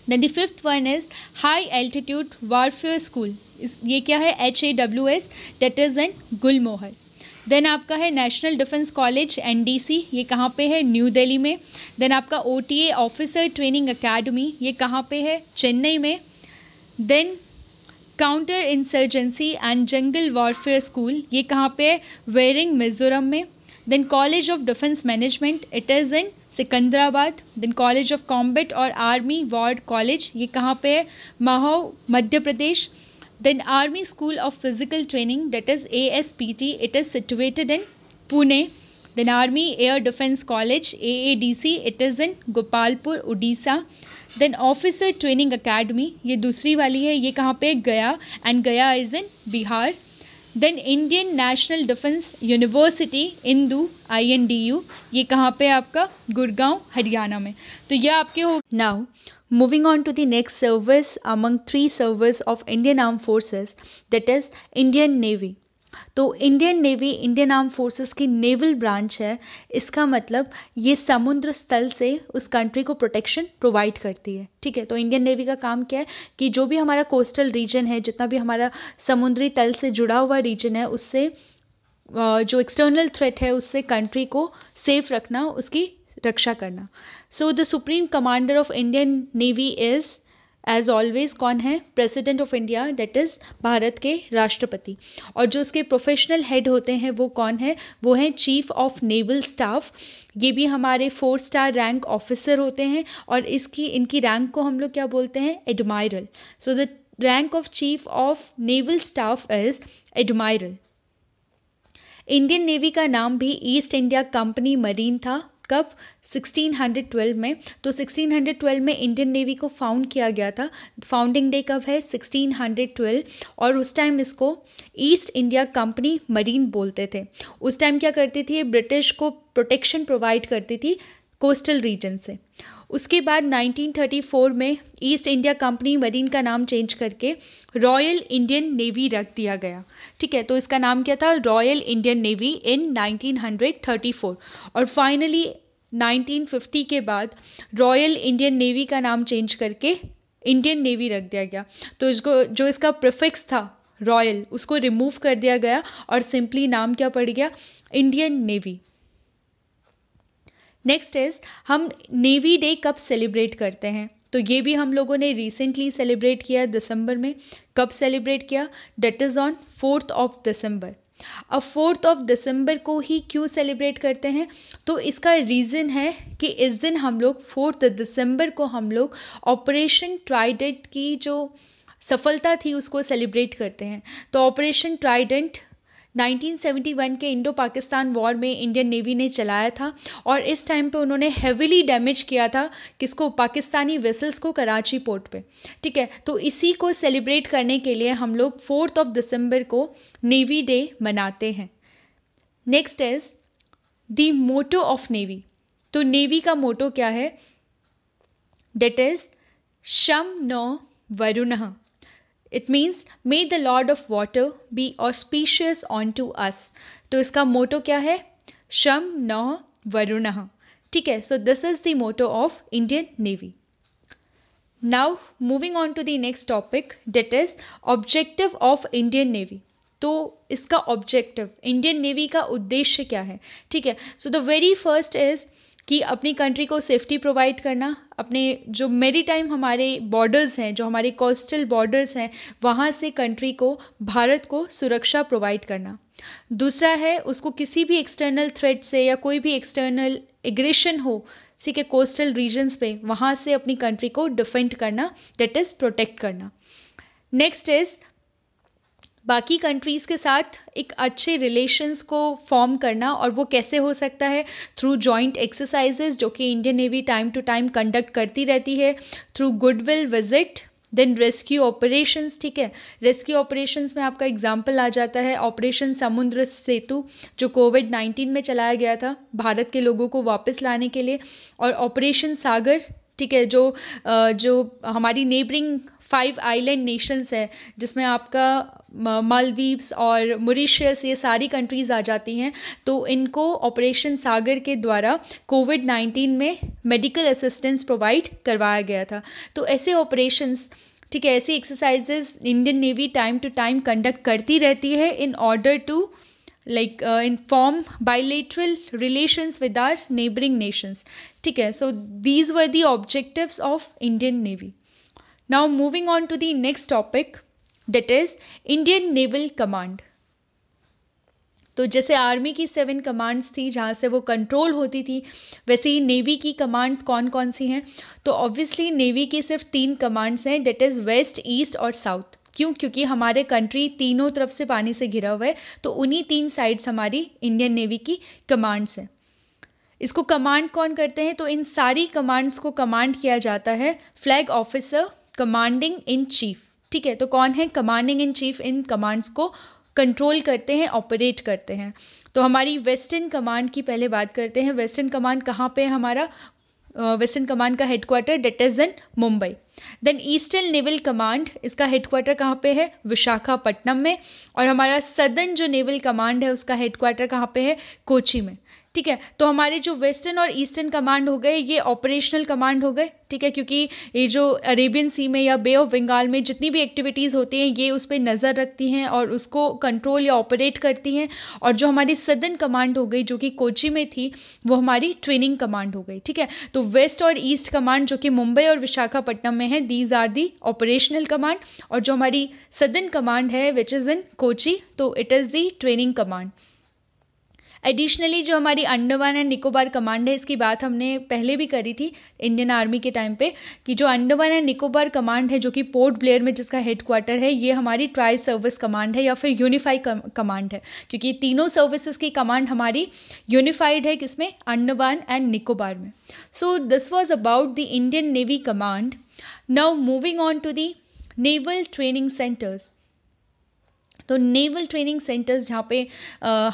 Then the fifth one is High Altitude Warfare School. ये क्या है, HAWS, that is in Gulmohar. Then आपका है नेशनल डिफेंस कॉलेज NDC, ये कहाँ पे है, न्यू दिल्ली में. देन आपका OTA ऑफिसर ट्रेनिंग एकेडमी, ये कहाँ पे है, चेन्नई में. Then counter insurgency and jungle warfare school, ये कहाँ पे है, वेरिंग, मिजोरम में. Then college of defence management, it is in Secunderabad. Then college of combat और आर्मी वार्ड कॉलेज, ये कहाँ पे है, Mhow, Madhya Pradesh. Then army school of physical training, that is ASPT, it is situated in Pune. Then army air defence college, AADC, it is in Gopalpur, Orissa. Then officer training academy, ये दूसरी वाली है, ये कहाँ पे, Gaya, and Gaya is in Bihar. Then Indian national defence university INDU, INDU, ये कहाँ पे आपका, गुड़गांव, हरियाणा में. तो ये आपके हो. Now moving on to the next service among 3 service of Indian arm forces, that is Indian navy. तो Indian navy Indian arm forces की नेवल ब्रांच है. इसका मतलब ये समुद्र स्थल से उस कंट्री को प्रोटेक्शन प्रोवाइड करती है. ठीक है, तो इंडियन नेवी का काम क्या है कि जो भी हमारा कोस्टल रीजन है, जितना भी हमारा समुद्री तल से जुड़ा हुआ रीजन है, उससे जो एक्सटर्नल थ्रेट है उससे कंट्री को सेफ रखना, उसकी रक्षा करना. So the supreme commander of Indian navy is as always कौन है, president of India, that is Bharat के राष्ट्रपति. और जो उसके प्रोफेशनल हेड होते हैं वो कौन है, वो हैं चीफ ऑफ नेवल स्टाफ. ये भी हमारे 4 स्टार रैंक ऑफिसर होते हैं और इनकी रैंक को हम लोग क्या बोलते हैं, admiral. So the rank of chief of naval staff is admiral. Indian navy का नाम भी ईस्ट इंडिया कंपनी मरीन था। कब? 1612 में। तो 1612 में इंडियन नेवी को फाउंड किया गया था। फाउंडिंग डे कब है? 1612। और उस टाइम इसको ईस्ट इंडिया कंपनी मरीन बोलते थे। उस टाइम क्या करती थी? ब्रिटिश को प्रोटेक्शन प्रोवाइड करती थी कोस्टल रीजन से। उसके बाद 1934 में ईस्ट इंडिया कंपनी मरीन का नाम चेंज करके रॉयल इंडियन नेवी रख दिया गया। ठीक है, तो इसका नाम क्या था? रॉयल इंडियन नेवी इन 1934। और फाइनली 1950 के बाद रॉयल इंडियन नेवी का नाम चेंज करके इंडियन नेवी रख दिया गया। तो इसको जो इसका प्रीफिक्स था रॉयल, उसको रिमूव कर दिया गया और सिंपली नाम क्या पड़ गया? Indian navy. नेक्स्ट इज, हम नेवी डे कब सेलिब्रेट करते हैं? तो ये भी हम लोगों ने रिसेंटली सेलिब्रेट किया दिसंबर में। कब सेलिब्रेट किया? That is on 4th of December। अब 4th of December को ही क्यों सेलिब्रेट करते हैं? तो इसका रीज़न है कि इस दिन हम लोग 4th December को हम लोग ऑपरेशन ट्राइडेंट की जो सफलता थी उसको सेलिब्रेट करते हैं। तो ऑपरेशन ट्राइडेंट 1971 के इंडो पाकिस्तान वॉर में इंडियन नेवी ने चलाया था और इस टाइम पे उन्होंने हेविली डैमेज किया था किसको? पाकिस्तानी वेसल्स को कराची पोर्ट पे। ठीक है, तो इसी को सेलिब्रेट करने के लिए हम लोग 4th of December को नेवी डे मनाते हैं। Next is the motto of navy. तो नेवी का मोटो क्या है? डेट इज शम नो वरुणः। It means may the lord of water be auspicious on to us. तो इसका मोटो क्या है? शम नौ वरुणः। ठीक है, so this is the motto of Indian navy. Now moving on to the next topic, that is objective of Indian navy. तो इसका objective, Indian navy का उद्देश्य क्या है? ठीक है, so the very first is कि अपनी कंट्री को सेफ्टी प्रोवाइड करना, अपने जो मेरीटाइम हमारे बॉर्डर्स हैं, जो हमारे कोस्टल बॉर्डर्स हैं, वहाँ से कंट्री को, भारत को सुरक्षा प्रोवाइड करना। दूसरा है उसको किसी भी एक्सटर्नल थ्रेट से या कोई भी एक्सटर्नल एग्रेशन हो, ठीक है, कोस्टल रीजन्स पे, वहाँ से अपनी कंट्री को डिफेंड करना, दैट इज़ प्रोटेक्ट करना। नेक्स्ट इज़ बाकी कंट्रीज़ के साथ एक अच्छे रिलेशंस को फॉर्म करना, और वो कैसे हो सकता है? थ्रू जॉइंट एक्सरसाइजेज जो कि Indian navy time to time conduct करती रहती है, through goodwill visit, then rescue operations. ठीक है, रेस्क्यू ऑपरेशंस में आपका एग्जांपल आ जाता है ऑपरेशन समुद्र सेतु जो कोविड-19 में चलाया गया था भारत के लोगों को वापस लाने के लिए, और ऑपरेशन सागर, ठीक है, जो हमारी नेबरिंग 5 आइलैंड नेशंस है जिसमें आपका मालदीव्स और मॉरिशस, ये सारी कंट्रीज़ आ जाती हैं। तो इनको ऑपरेशन सागर के द्वारा कोविड-19 में मेडिकल असिस्टेंस प्रोवाइड करवाया गया था। तो ऐसे ऑपरेशंस, ठीक है, ऐसी exercises Indian navy time to time conduct करती रहती है in order to inform bilateral relations with our neighboring nations. ठीक है, so these were the objectives of Indian Navy. Now moving on to the next topic, that is Indian Naval Command. तो जैसे army की 7 commands थी जहाँ से वो control होती थी, वैसे ही नेवी की कमांड्स कौन कौन सी हैं? तो ऑब्वियसली नेवी की सिर्फ 3 कमांड्स हैं, डेट इज़ वेस्ट, ईस्ट और साउथ। क्यों? क्योंकि हमारे कंट्री तीनों तरफ से पानी से घिरा हुआ है, तो उन्हीं 3 साइड्स हमारी इंडियन नेवी की कमांड्स हैं। इसको कमांड कौन करते हैं? तो इन सारी कमांड्स को कमांड किया जाता है flag officer commanding in chief. ठीक है, तो कौन है commanding in chief? In commands को कंट्रोल करते हैं, ऑपरेट करते हैं। तो हमारी वेस्टर्न कमांड की पहले बात करते हैं। वेस्टर्न कमांड कहाँ पे है? हमारा वेस्टर्न कमांड का headquarter that is in Mumbai. Then eastern naval command, इसका हेडक्वार्टर कहाँ पे है? विशाखापट्टनम में। और हमारा सदर्न जो नेवल कमांड है उसका हेडक्वार्टर कहाँ पे है? कोची में। ठीक है, तो हमारे जो वेस्टर्न और ईस्टर्न कमांड हो गए ये ऑपरेशनल कमांड हो गए। ठीक है, क्योंकि ये जो अरेबियन सी में या बे ऑफ बंगाल में जितनी भी एक्टिविटीज़ होती हैं ये उस पर नज़र रखती हैं और उसको कंट्रोल या ऑपरेट करती हैं। और जो हमारी सदर्न कमांड हो गई जो कि कोची में थी, वो हमारी ट्रेनिंग कमांड हो गई। ठीक है, तो वेस्ट और ईस्ट कमांड जो कि मुंबई और विशाखापट्टनम में है, these are the operational command. और जो हमारी सदर्न कमांड है विच इज़ इन कोची, तो it is the training command. Additionally जो हमारी अंडमान एंड निकोबार कमांड है, इसकी बात हमने पहले भी करी थी इंडियन आर्मी के टाइम पे, कि जो अंडमान एंड निकोबार कमांड है जो कि पोर्ट ब्लेयर में जिसका हेडक्वार्टर है, ये हमारी ट्राई सर्विस कमांड है या फिर यूनिफाई कमांड है, क्योंकि तीनों सर्विसेज की कमांड हमारी यूनिफाइड है किसमें, अंडमान एंड निकोबार में. So this was about the Indian navy command. Now moving on to the naval training centres. तो नेवल ट्रेनिंग सेंटर्स जहाँ पे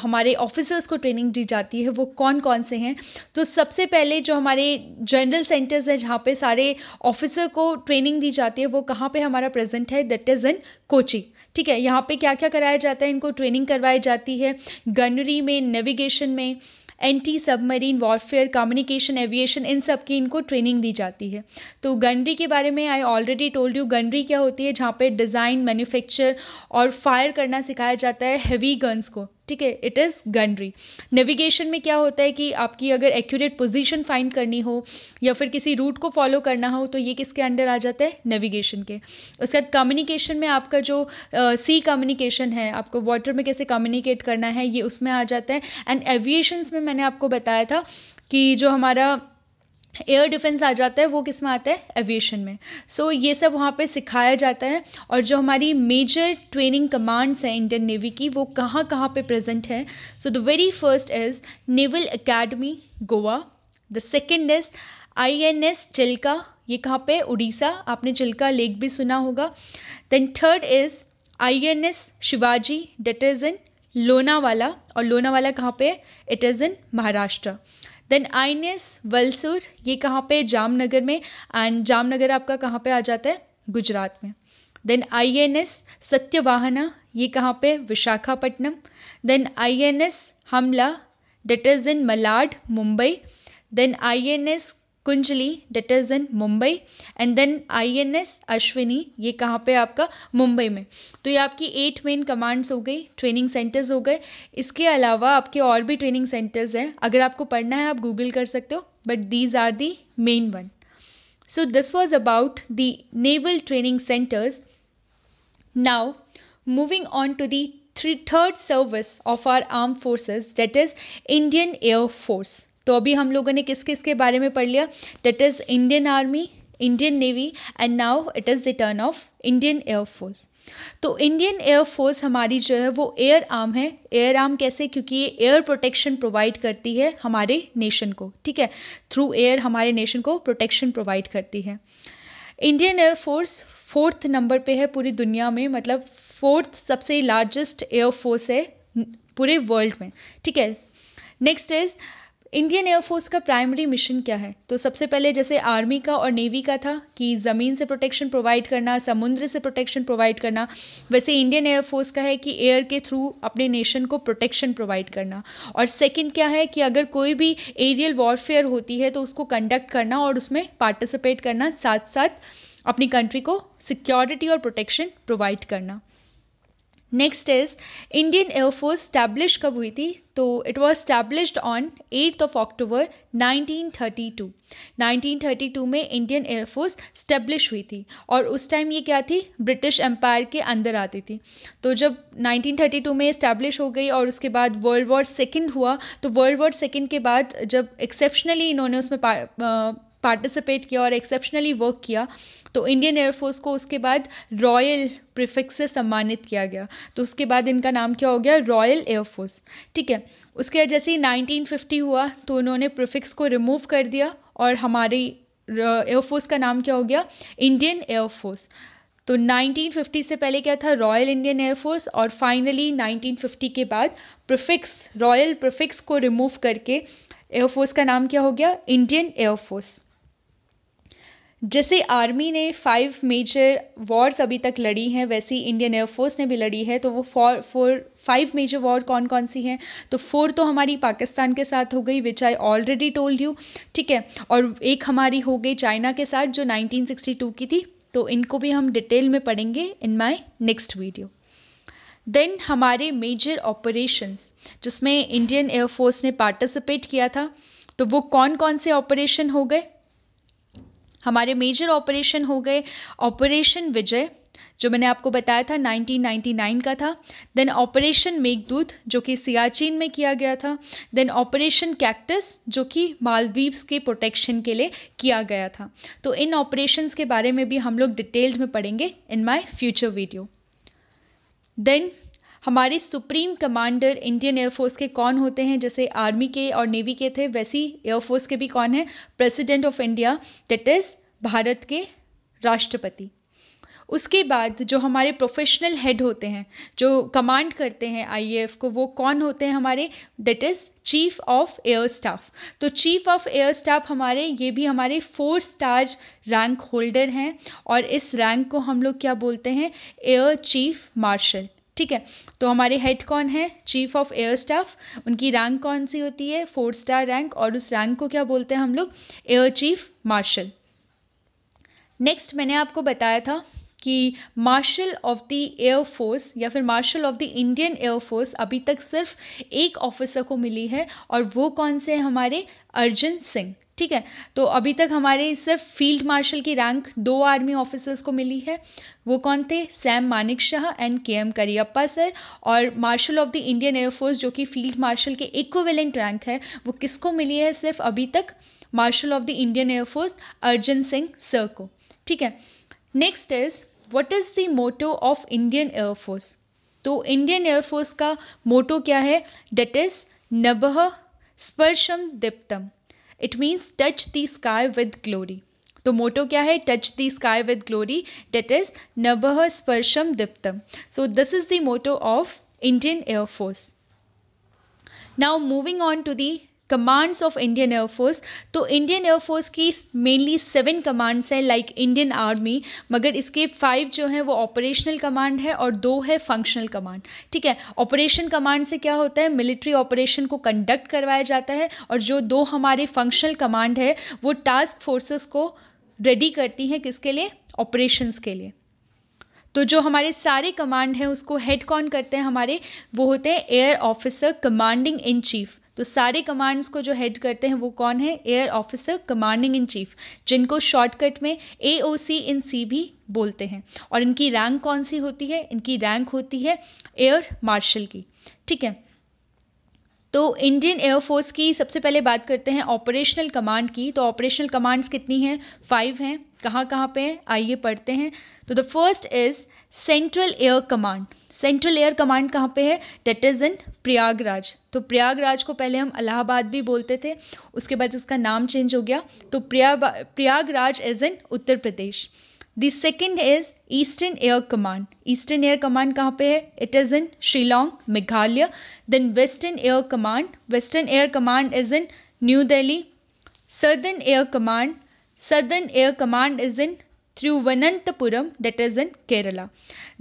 हमारे ऑफिसर्स को ट्रेनिंग दी जाती है वो कौन कौन से हैं. तो सबसे पहले जो हमारे जनरल सेंटर्स हैं जहाँ पे सारे ऑफिसर को ट्रेनिंग दी जाती है वो कहाँ पे हमारा प्रेजेंट है, दैट इज़ इन कोची. ठीक है, यहाँ पे क्या क्या कराया जाता है, इनको ट्रेनिंग करवाई जाती है गनरी में, नेविगेशन में, anti submarine warfare, communication, aviation, इन सब की इनको ट्रेनिंग दी जाती है. तो गनरी के बारे में I already told you, gunnery क्या होती है, जहाँ पे डिज़ाइन, मैन्युफैक्चर और फायर करना सिखाया जाता है हैवी गन्स को. ठीक है, इट इज़ गनरी. नेविगेशन में क्या होता है कि आपकी अगर एक्यूरेट पोजीशन फाइंड करनी हो या फिर किसी रूट को फॉलो करना हो तो ये किसके अंडर आ जाता है, नेविगेशन के. उसके बाद कम्युनिकेशन में आपका जो सी कम्युनिकेशन है, आपको वाटर में कैसे कम्युनिकेट करना है, ये उसमें आ जाता है. एंड एविएशंस में मैंने आपको बताया था कि जो हमारा एयर डिफेंस आ जाता है वो किस में आता है, एविएशन में. सो ये सब वहाँ पे सिखाया जाता है. और जो हमारी मेजर ट्रेनिंग कमांड्स हैं इंडियन नेवी की वो कहाँ कहाँ पे प्रेजेंट है. So the very first is naval academy Goa. The second is INS Chilka, ये कहाँ पे, उड़ीसा, आपने चिल्का लेक भी सुना होगा. Then third is INS Shivaji, that is in Lonavala, और लोनावाला कहाँ पे, it is in Maharashtra. Then INS Valsura, ये कहाँ पे, जामनगर में, एंड जामनगर आपका कहाँ पे आ जाता है, गुजरात में. देन INS सत्यवाहना, ये कहाँ पे, Visakhapatnam. Then INS Hamla, that is in Malad, Mumbai. Then INS Kunjali, that is in Mumbai. And then INS Ashvini, ये कहाँ पे आपका, मुंबई में. तो ये आपकी 8 मेन कमांड्स हो गई, ट्रेनिंग सेंटर्स हो गए. इसके अलावा आपके और भी ट्रेनिंग सेंटर्स हैं, अगर आपको पढ़ना है आप गूगल कर सकते हो, but these are the main one. So this was about the naval training centres. Now moving on to the third service of our arm forces, that is Indian air force. तो अभी हम लोगों ने किस किस के बारे में पढ़ लिया, date is Indian army, Indian navy, and now it is the turn off Indian air force. तो इंडियन एयर फोर्स हमारी जो है वो एयर आर्म है. एयर आर्म कैसे, क्योंकि ये एयर प्रोटेक्शन प्रोवाइड करती है हमारे नेशन को. ठीक है, थ्रू एयर हमारे नेशन को प्रोटेक्शन प्रोवाइड करती है. Indian air force 4th number पे है पूरी दुनिया में, मतलब 4th सबसे लार्जेस्ट एयर फोर्स है पूरे वर्ल्ड में. ठीक है, नेक्स्ट इज़ इंडियन एयरफोर्स का प्राइमरी मिशन क्या है. तो सबसे पहले जैसे आर्मी का और नेवी का था कि ज़मीन से प्रोटेक्शन प्रोवाइड करना, समुद्र से प्रोटेक्शन प्रोवाइड करना, वैसे इंडियन एयरफोर्स का है कि एयर के थ्रू अपने नेशन को प्रोटेक्शन प्रोवाइड करना. और सेकंड क्या है कि अगर कोई भी एरियल वॉरफेयर होती है तो उसको कंडक्ट करना और उसमें पार्टिसिपेट करना, साथ साथ अपनी कंट्री को सिक्योरिटी और प्रोटेक्शन प्रोवाइड करना. Next is Indian air force establish कब हुई थी. तो इट वॉज स्टैब्लिश्ड ऑन 8 अक्टूबर 1932. 1932 में इंडियन एयरफोर्स स्टैब्लिश हुई थी और उस टाइम ये क्या थी, ब्रिटिश एम्पायर के अंदर आती थी. तो जब 1932 में स्टैब्लिश हो गई और उसके बाद वर्ल्ड वॉर सेकेंड हुआ, तो वर्ल्ड वॉर सेकेंड के बाद जब एक्सेप्शनली इन्होंने उसमें पार्टिसिपेट किया और एक्सेप्शनली वर्क किया, तो इंडियन एयरफोर्स को उसके बाद रॉयल प्रीफिक्स से सम्मानित किया गया. तो उसके बाद इनका नाम क्या हो गया, रॉयल एयरफोर्स. ठीक है, उसके बाद जैसे ही 1950 हुआ तो उन्होंने प्रीफिक्स को रिमूव कर दिया और हमारी एयरफोर्स का नाम क्या हो गया, इंडियन एयरफोर्स. तो 1950 से पहले क्या था, रॉयल इंडियन एयरफोर्स, और फाइनली 1950 के बाद प्रीफिक्स, रॉयल प्रीफिक्स को रिमूव करके एयरफोर्स का नाम क्या हो गया, इंडियन एयरफोर्स. जैसे आर्मी ने 5 मेजर वॉर्स अभी तक लड़ी हैं, वैसे ही इंडियन एयरफोर्स ने भी लड़ी है. तो वो 5 मेजर वॉर कौन कौन सी हैं, तो 4 तो हमारी पाकिस्तान के साथ हो गई, विच आई ऑलरेडी टोल्ड यू. ठीक है, और एक हमारी हो गई चाइना के साथ जो 1962 की थी. तो इनको भी हम डिटेल में पढ़ेंगे in my next video. Then हमारे मेजर ऑपरेशंस जिसमें इंडियन एयरफोर्स ने पार्टिसिपेट किया था, तो वो कौन कौन से ऑपरेशन हो गए. हमारे मेजर ऑपरेशन हो गए ऑपरेशन विजय, जो मैंने आपको बताया था 1999 का था। देन ऑपरेशन मेघदूत जो कि सियाचिन में किया गया था। देन ऑपरेशन कैक्टस जो कि मालदीव्स के प्रोटेक्शन के लिए किया गया था। तो इन ऑपरेशंस के बारे में भी हम लोग डिटेल्ड में पढ़ेंगे in my future video. Then हमारे सुप्रीम कमांडर इंडियन एयरफोर्स के कौन होते हैं? जैसे आर्मी के और नेवी के थे वैसी एयरफोर्स के भी कौन है? President of India, that is Bharat के राष्ट्रपति। उसके बाद जो हमारे प्रोफेशनल हेड होते हैं जो कमांड करते हैं आईएएफ को, वो कौन होते हैं हमारे? That is chief of air staff. तो चीफ ऑफ एयर स्टाफ हमारे ये भी हमारे 4 स्टार रैंक होल्डर हैं और इस रैंक को हम लोग क्या बोलते हैं? Air chief martial. ठीक है, तो हमारे हेड कौन है? Chief of air staff. उनकी रैंक कौन सी होती है? 4 स्टार रैंक, और उस रैंक को क्या बोलते हैं हम लोग? Air chief martial. नेक्स्ट मैंने आपको बताया था कि मार्शल ऑफ द एयरफोर्स या फिर martial of the Indian air force अभी तक सिर्फ एक ऑफिसर को मिली है और वो कौन से हैं? हमारे अर्जुन सिंह। ठीक है, तो अभी तक हमारे सिर्फ फील्ड मार्शल की रैंक 2 आर्मी ऑफिसर्स को मिली है। वो कौन थे? Sam Manekshaw and K M Cariappa sir. और marshal of the Indian air force जो कि फील्ड मार्शल के इक्विवेलेंट रैंक है, वो किसको मिली है सिर्फ अभी तक? Marshal of the Indian air force Arjan Singh sir को। ठीक है, next is what is the motto of Indian air force? तो इंडियन एयरफोर्स का मोटो क्या है? दैट इज नभः स्पर्शम दीप्तम। It means touch the sky with glory. तो मोटो क्या है? Touch the sky with glory, that is नभः स्पर्शम दीप्तम। So this is the motto of Indian air force. Now moving on to the commands of Indian air force. तो Indian air force की mainly 7 commands हैं like Indian army, मगर इसके 5 जो हैं वो ऑपरेशनल कमांड है और 2 है फंक्शनल कमांड। ठीक है, ऑपरेशन कमांड से क्या होता है? मिलिट्री ऑपरेशन को कंडक्ट करवाया जाता है, और जो 2 हमारे फंक्शनल कमांड है वो टास्क फोर्सेस को रेडी करती हैं किसके लिए? ऑपरेशंस के लिए। तो जो हमारे सारे कमांड हैं उसको हेड कौन करते हैं हमारे? वो होते हैं air officer commanding in chief. तो सारे कमांड्स को जो हेड करते हैं वो कौन है? Air officer commanding in chief, जिनको शॉर्टकट में AOC इन सी भी बोलते हैं। और इनकी रैंक कौन सी होती है? इनकी रैंक होती है एयर मार्शल की। ठीक है, तो इंडियन एयरफोर्स की सबसे पहले बात करते हैं ऑपरेशनल कमांड की। तो ऑपरेशनल कमांड्स कितनी हैं? 5 हैं। कहाँ कहाँ पे हैं? आइए पढ़ते हैं। तो the first is central air command. Central air command कहाँ पे है? दैट इज़ इन प्रयागराज। तो प्रयागराज को पहले हम इलाहाबाद भी बोलते थे, उसके बाद इसका नाम चेंज हो गया, तो Prayagraj is in Uttar Pradesh. The second is eastern air command. Eastern air command कहाँ पे है? It is in Shillong, Meghalaya. Then western air command. Western air command is in new Delhi. Southern air command. Southern air command is in Thiruvananthapuram, that is in Kerala.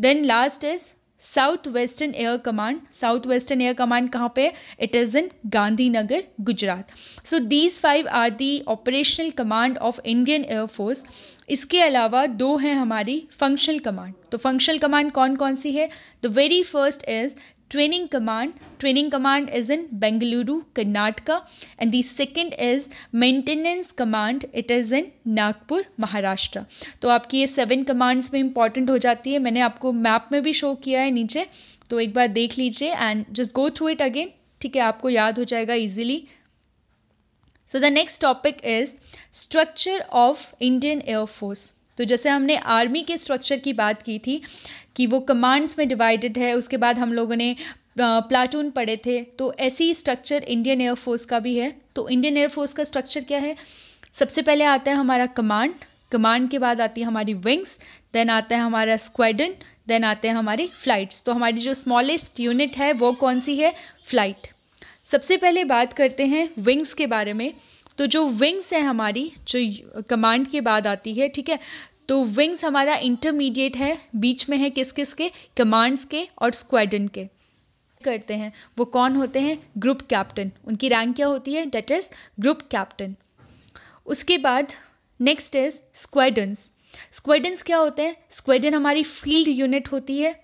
Then last is south western air command. South western air command कहाँ पे है? It is in Gandhinagar, Gujarat. So these 5 are the operational command of Indian air force. इसके अलावा 2 हैं हमारी functional command. तो functional command कौन कौन सी है? The very first is training command. Training command is in Bengaluru, Karnataka. And the second is maintenance command. It is in Nagpur, Maharashtra. तो आपकी ये 7 कमांड्स में इंपॉर्टेंट हो जाती है। मैंने आपको मैप में भी शो किया है नीचे, तो एक बार देख लीजिए and just go through it again. ठीक है, आपको याद हो जाएगा easily. So the next topic is structure of Indian air force. तो जैसे हमने आर्मी के स्ट्रक्चर की बात की थी कि वो कमांड्स में डिवाइडेड है, उसके बाद हम लोगों ने प्लाटून पढ़े थे, तो ऐसी ही स्ट्रक्चर इंडियन एयरफोर्स का भी है। तो इंडियन एयरफोर्स का स्ट्रक्चर क्या है? सबसे पहले आता है हमारा कमांड। कमांड के बाद आती है हमारी विंग्स, देन आता है हमारा स्क्वाड्रन, देन आते हैं हमारी फ्लाइट्स। तो हमारी जो स्मॉलेस्ट यूनिट है वो कौन सी है? फ्लाइट। सबसे पहले बात करते हैं विंग्स के बारे में। तो जो विंग्स है हमारी, जो कमांड के बाद आती है, ठीक है, तो विंग्स हमारा इंटरमीडिएट है, बीच में है किस किस के? कमांड्स के और स्क्वाड्रन के। करते हैं वो कौन होते हैं? Group captain. उनकी रैंक क्या होती है? That is group captain. उसके बाद नेक्स्ट इज स्क्वाड्रंस। स्क्वाड्रंस क्या होते हैं? स्क्वाड्रन हमारी फील्ड यूनिट होती है,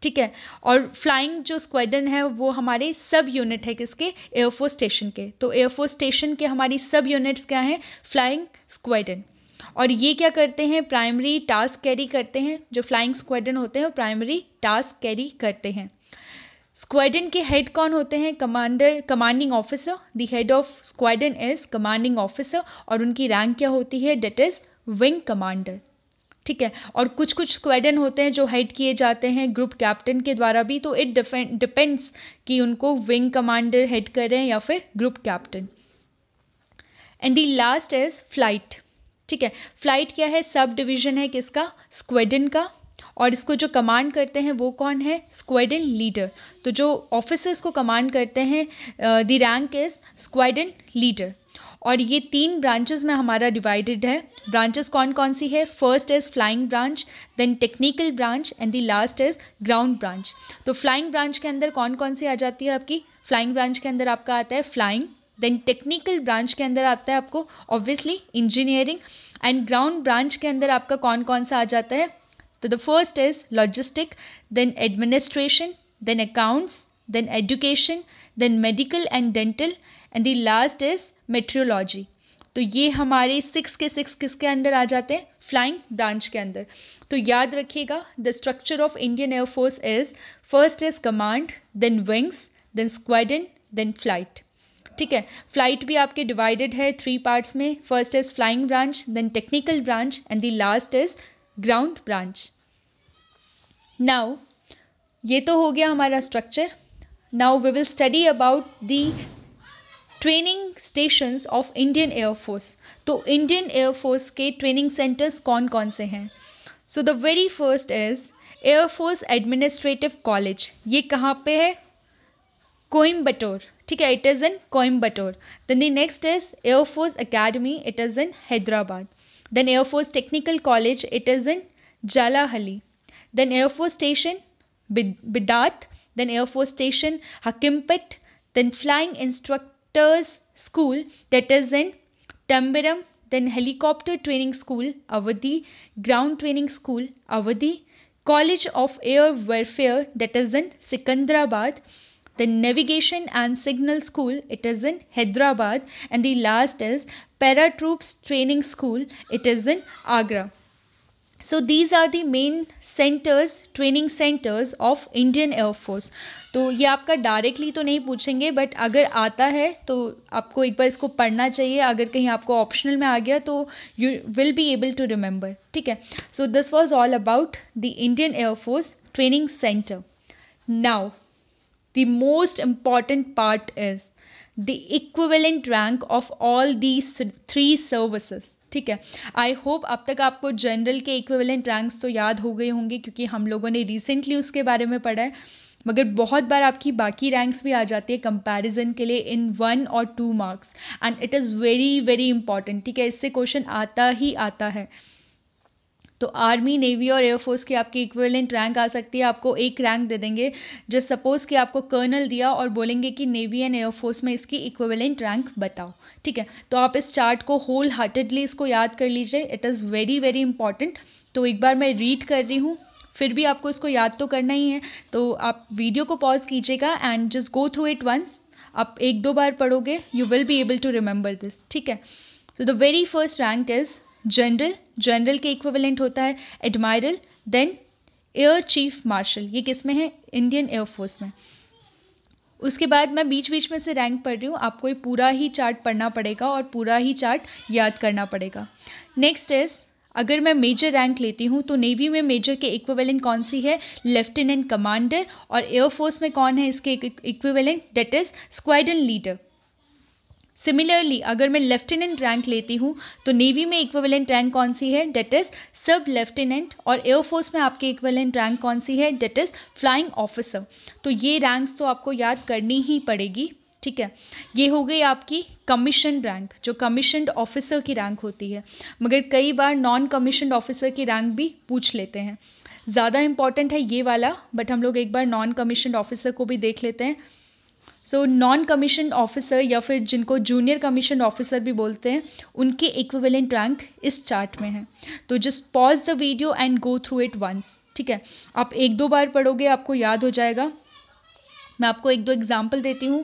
ठीक है, और फ्लाइंग जो स्क्वाड्रन है वो हमारे सब यूनिट है किसके? एयरफोर्स स्टेशन के। तो एयरफोर्स स्टेशन के हमारी सब यूनिट्स क्या हैं? Flying squadron. और ये क्या करते हैं, प्राइमरी टास्क कैरी करते हैं। जो फ्लाइंग स्क्वाड्रन होते हैं वो प्राइमरी टास्क कैरी करते हैं। स्क्वाड्रन के हेड कौन होते हैं, commanding officer. The head of squadron is commanding officer और उनकी रैंक क्या होती है, दैट इज विंग कमांडर। ठीक है, और कुछ कुछ स्क्वाड्रन होते हैं जो हेड किए जाते हैं ग्रुप कैप्टन के द्वारा भी, तो इट डिपेंड्स कि उनको विंग कमांडर हेड कर रहे हैं या फिर group captain. And the last is flight. ठीक है, फ्लाइट क्या है, सब डिवीजन है किसका, स्क्वाड्रन का, और इसको जो कमांड करते हैं वो कौन है, स्क्वाड्रन लीडर। तो जो ऑफिसर्स को कमांड करते हैं the rank is squadron leader. और ये 3 ब्रांचेस में हमारा डिवाइडेड है। ब्रांचेस कौन कौन सी है, first is flying branch, then technical branch and the last is ground branch. तो फ्लाइंग ब्रांच के अंदर कौन कौन सी आ जाती है आपकी, फ्लाइंग ब्रांच के अंदर आपका आता है फ्लाइंग, देन टेक्निकल ब्रांच के अंदर आता है आपको obviously engineering, and ground branch के अंदर आपका कौन कौन सा आ जाता है, तो the first is logistic, then administration, then accounts, then education, then medical and dental and the last is metrology. तो ये हमारे 6 के 6 किसके अंदर आ जाते हैं, फ्लाइंग ब्रांच के अंदर। तो याद रखिएगा, the structure of Indian air force is first is command, then wings, then squadron, then flight. ठीक है, फ्लाइट भी आपके डिवाइडेड है 3 पार्ट्स में, first is flying branch, then technical branch and the last is ground branch. Now ये तो हो गया हमारा structure. Now we will study about the training stations of Indian air force. तो इंडियन एयरफोर्स के ट्रेनिंग सेंटर्स कौन कौन से हैं, so the very first is air force administrative college. ये कहाँ पे है, कोइम्बटोर। ठीक है, it is in Coimbatore. Then the next is air force academy, it is in Hyderabad. Then air force technical college, it is in Jalahalli. Then air force station Bidar, then air force station Hakimpet, then flying instructors school, that is in Tambaram, then helicopter training school Awadhi, ground training school Awadhi, College of Air Warfare, that is in Sikandrabad, then navigation and signal school, it is in Hyderabad, and the last is paratroops training school, it is in Agra. So these are the main centers, training centers of Indian Air Force. तो ये आपका directly तो नहीं पूछेंगे, but अगर आता है तो आपको एक बार इसको पढ़ना चाहिए। अगर कहीं आपको ऑप्शनल में आ गया तो you will be able to remember. ठीक है, so this was all about the Indian air force training centre. Now the most important part is the equivalent rank of all these 3 services. ठीक है, I hope अब तक आपको general के equivalent ranks तो याद हो गए होंगे, क्योंकि हम लोगों ने रिसेंटली उसके बारे में पढ़ा है, मगर बहुत बार आपकी बाकी रैंक्स भी आ जाती है कंपैरिजन के लिए इन 1 और 2 marks, and it is very very important. ठीक है, इससे क्वेश्चन आता ही आता है। तो आर्मी, नेवी और एयरफोर्स की आपकी इक्विवेलेंट रैंक आ सकती है। आपको एक रैंक दे देंगे, जस्ट सपोज कि आपको कर्नल दिया और बोलेंगे कि नेवी एंड एयरफोर्स में इसकी इक्विवेलेंट रैंक बताओ। ठीक है, तो आप इस चार्ट को होल हार्टेडली इसको याद कर लीजिए, it is very very important. तो एक बार मैं रीड कर रही हूँ, फिर भी आपको इसको याद तो करना ही है, तो आप वीडियो को पॉज कीजिएगा and just go through it once. आप 1-2 बार पढ़ोगे, you will be able to remember this. ठीक है, so the very first rank is general. General के इक्विवेलेंट होता है admiral, then air chief marshal. ये किस में है, इंडियन एयरफोर्स में। उसके बाद मैं बीच बीच में से रैंक पढ़ रही हूँ, आपको ये पूरा ही चार्ट पढ़ना पड़ेगा और पूरा ही चार्ट याद करना पड़ेगा। नेक्स्ट इज, अगर मैं मेजर रैंक लेती हूँ तो नेवी में मेजर के इक्विवेलेंट कौन सी है, लेफ्टिनेंट कमांडर, और एयरफोर्स में कौन है इसके equivalent, that is squadron leader. Similarly अगर मैं लेफ्टिनेंट रैंक लेती हूँ तो नेवी में इक्विवेलेंट रैंक कौन सी है, दैट इज सब लेफ्टिनेंट, और एयरफोर्स में आपकी इक्विवेलेंट रैंक कौन सी है, दैट इज फ्लाइंग ऑफिसर। तो ये रैंक्स तो आपको याद करनी ही पड़ेगी। ठीक है, ये हो गई आपकी कमीशन रैंक, जो कमीशनड ऑफिसर की रैंक होती है, मगर कई बार नॉन कमीशनड ऑफिसर की रैंक भी पूछ लेते हैं। ज़्यादा इंपॉर्टेंट है ये वाला, बट हम लोग एक बार नॉन कमीशनड ऑफिसर को भी देख लेते हैं। सो नॉन कमीशनड ऑफिसर या फिर जिनको जूनियर कमीशनड ऑफिसर भी बोलते हैं, उनके इक्विवेलेंट रैंक इस चार्ट में है। तो just pause the video and go through it once. ठीक है, आप 1-2 बार पढ़ोगे, आपको याद हो जाएगा। मैं आपको 1-2 एग्जाम्पल देती हूँ।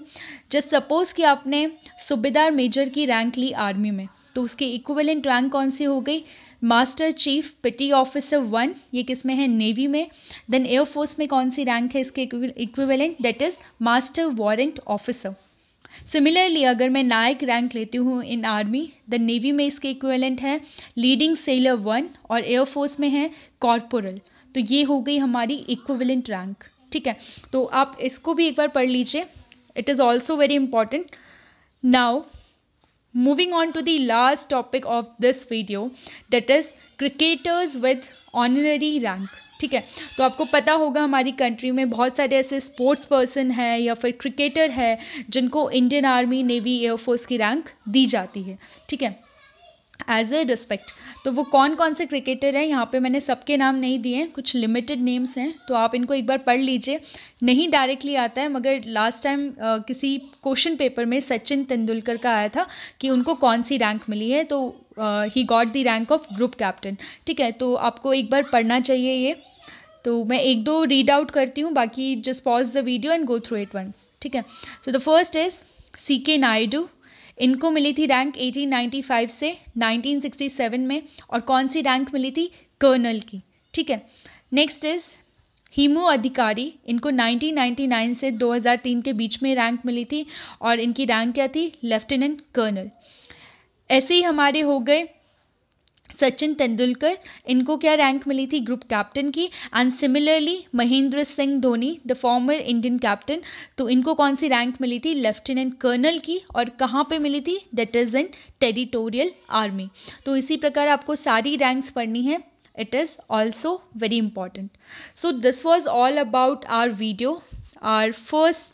जस्ट सपोज कि आपने सूबेदार मेजर की रैंक ली आर्मी में, तो उसके इक्विवेलेंट रैंक कौन सी हो गई? मास्टर चीफ पेटी ऑफिसर 1, ये किस में है? नेवी में। देन एयरफोर्स में कौन सी रैंक है इसके equivalent? That is master warrant officer. Similarly अगर मैं नायक रैंक लेती हूँ इन आर्मी, द नेवी में इसके इक्विवेलेंट है लीडिंग सेलर 1 और एयरफोर्स में है कॉर्पोरल। तो ये हो गई हमारी इक्विवेलेंट रैंक। ठीक है, तो आप इसको भी एक बार पढ़ लीजिए, it is also very important. Now moving on to the last topic of this video, that is cricketers with honorary rank। ठीक है, तो आपको पता होगा हमारी कंट्री में बहुत सारे ऐसे स्पोर्ट्स पर्सन है या फिर क्रिकेटर है जिनको इंडियन आर्मी, नेवी, एयरफोर्स की रैंक दी जाती है। ठीक है, एज ए रिस्पेक्ट। तो वो कौन कौन से क्रिकेटर हैं, यहाँ पे मैंने सबके नाम नहीं दिए हैं, कुछ लिमिटेड नेम्स हैं, तो आप इनको एक बार पढ़ लीजिए। नहीं डायरेक्टली आता है, मगर लास्ट टाइम किसी क्वेश्चन पेपर में सचिन तेंदुलकर का आया था कि उनको कौन सी रैंक मिली है, तो he got the rank of group captain. ठीक है, तो आपको एक बार पढ़ना चाहिए ये। तो मैं एक दो रीड आउट करती हूँ, बाकी just pause the video and go through it once. ठीक है, तो the first is CK Naidu. इनको मिली थी रैंक 1895 से 1967 में, और कौन सी रैंक मिली थी? कर्नल की। ठीक है, नेक्स्ट इज हेमू अधिकारी। इनको 1999 से 2003 के बीच में रैंक मिली थी और इनकी रैंक क्या थी? Lieutenant colonel. ऐसे ही हमारे हो गए सचिन तेंदुलकर, इनको क्या रैंक मिली थी? ग्रुप कैप्टन की। And similarly Mahendra Singh Dhoni, the former Indian captain, तो इनको कौन सी रैंक मिली थी? लेफ्टिनेंट कर्नल की। और कहाँ पे मिली थी? That is in territorial army. तो इसी प्रकार आपको सारी रैंक्स पढ़नी है, it is also very important. So this was all about our video, our first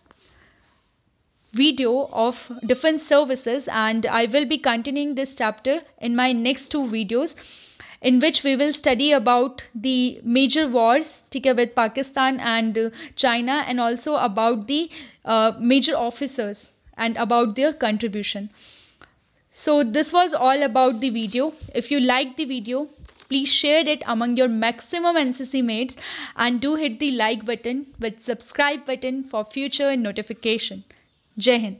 video of defense services, and I will be continuing this chapter in my next 2 videos, in which we will study about the major wars, ठीक है, with Pakistan and China, and also about the major officers and about their contribution. So this was all about the video. If you like the video, please share it among your maximum NCC mates, and do hit the like button with subscribe button for future notification. जय हिंद।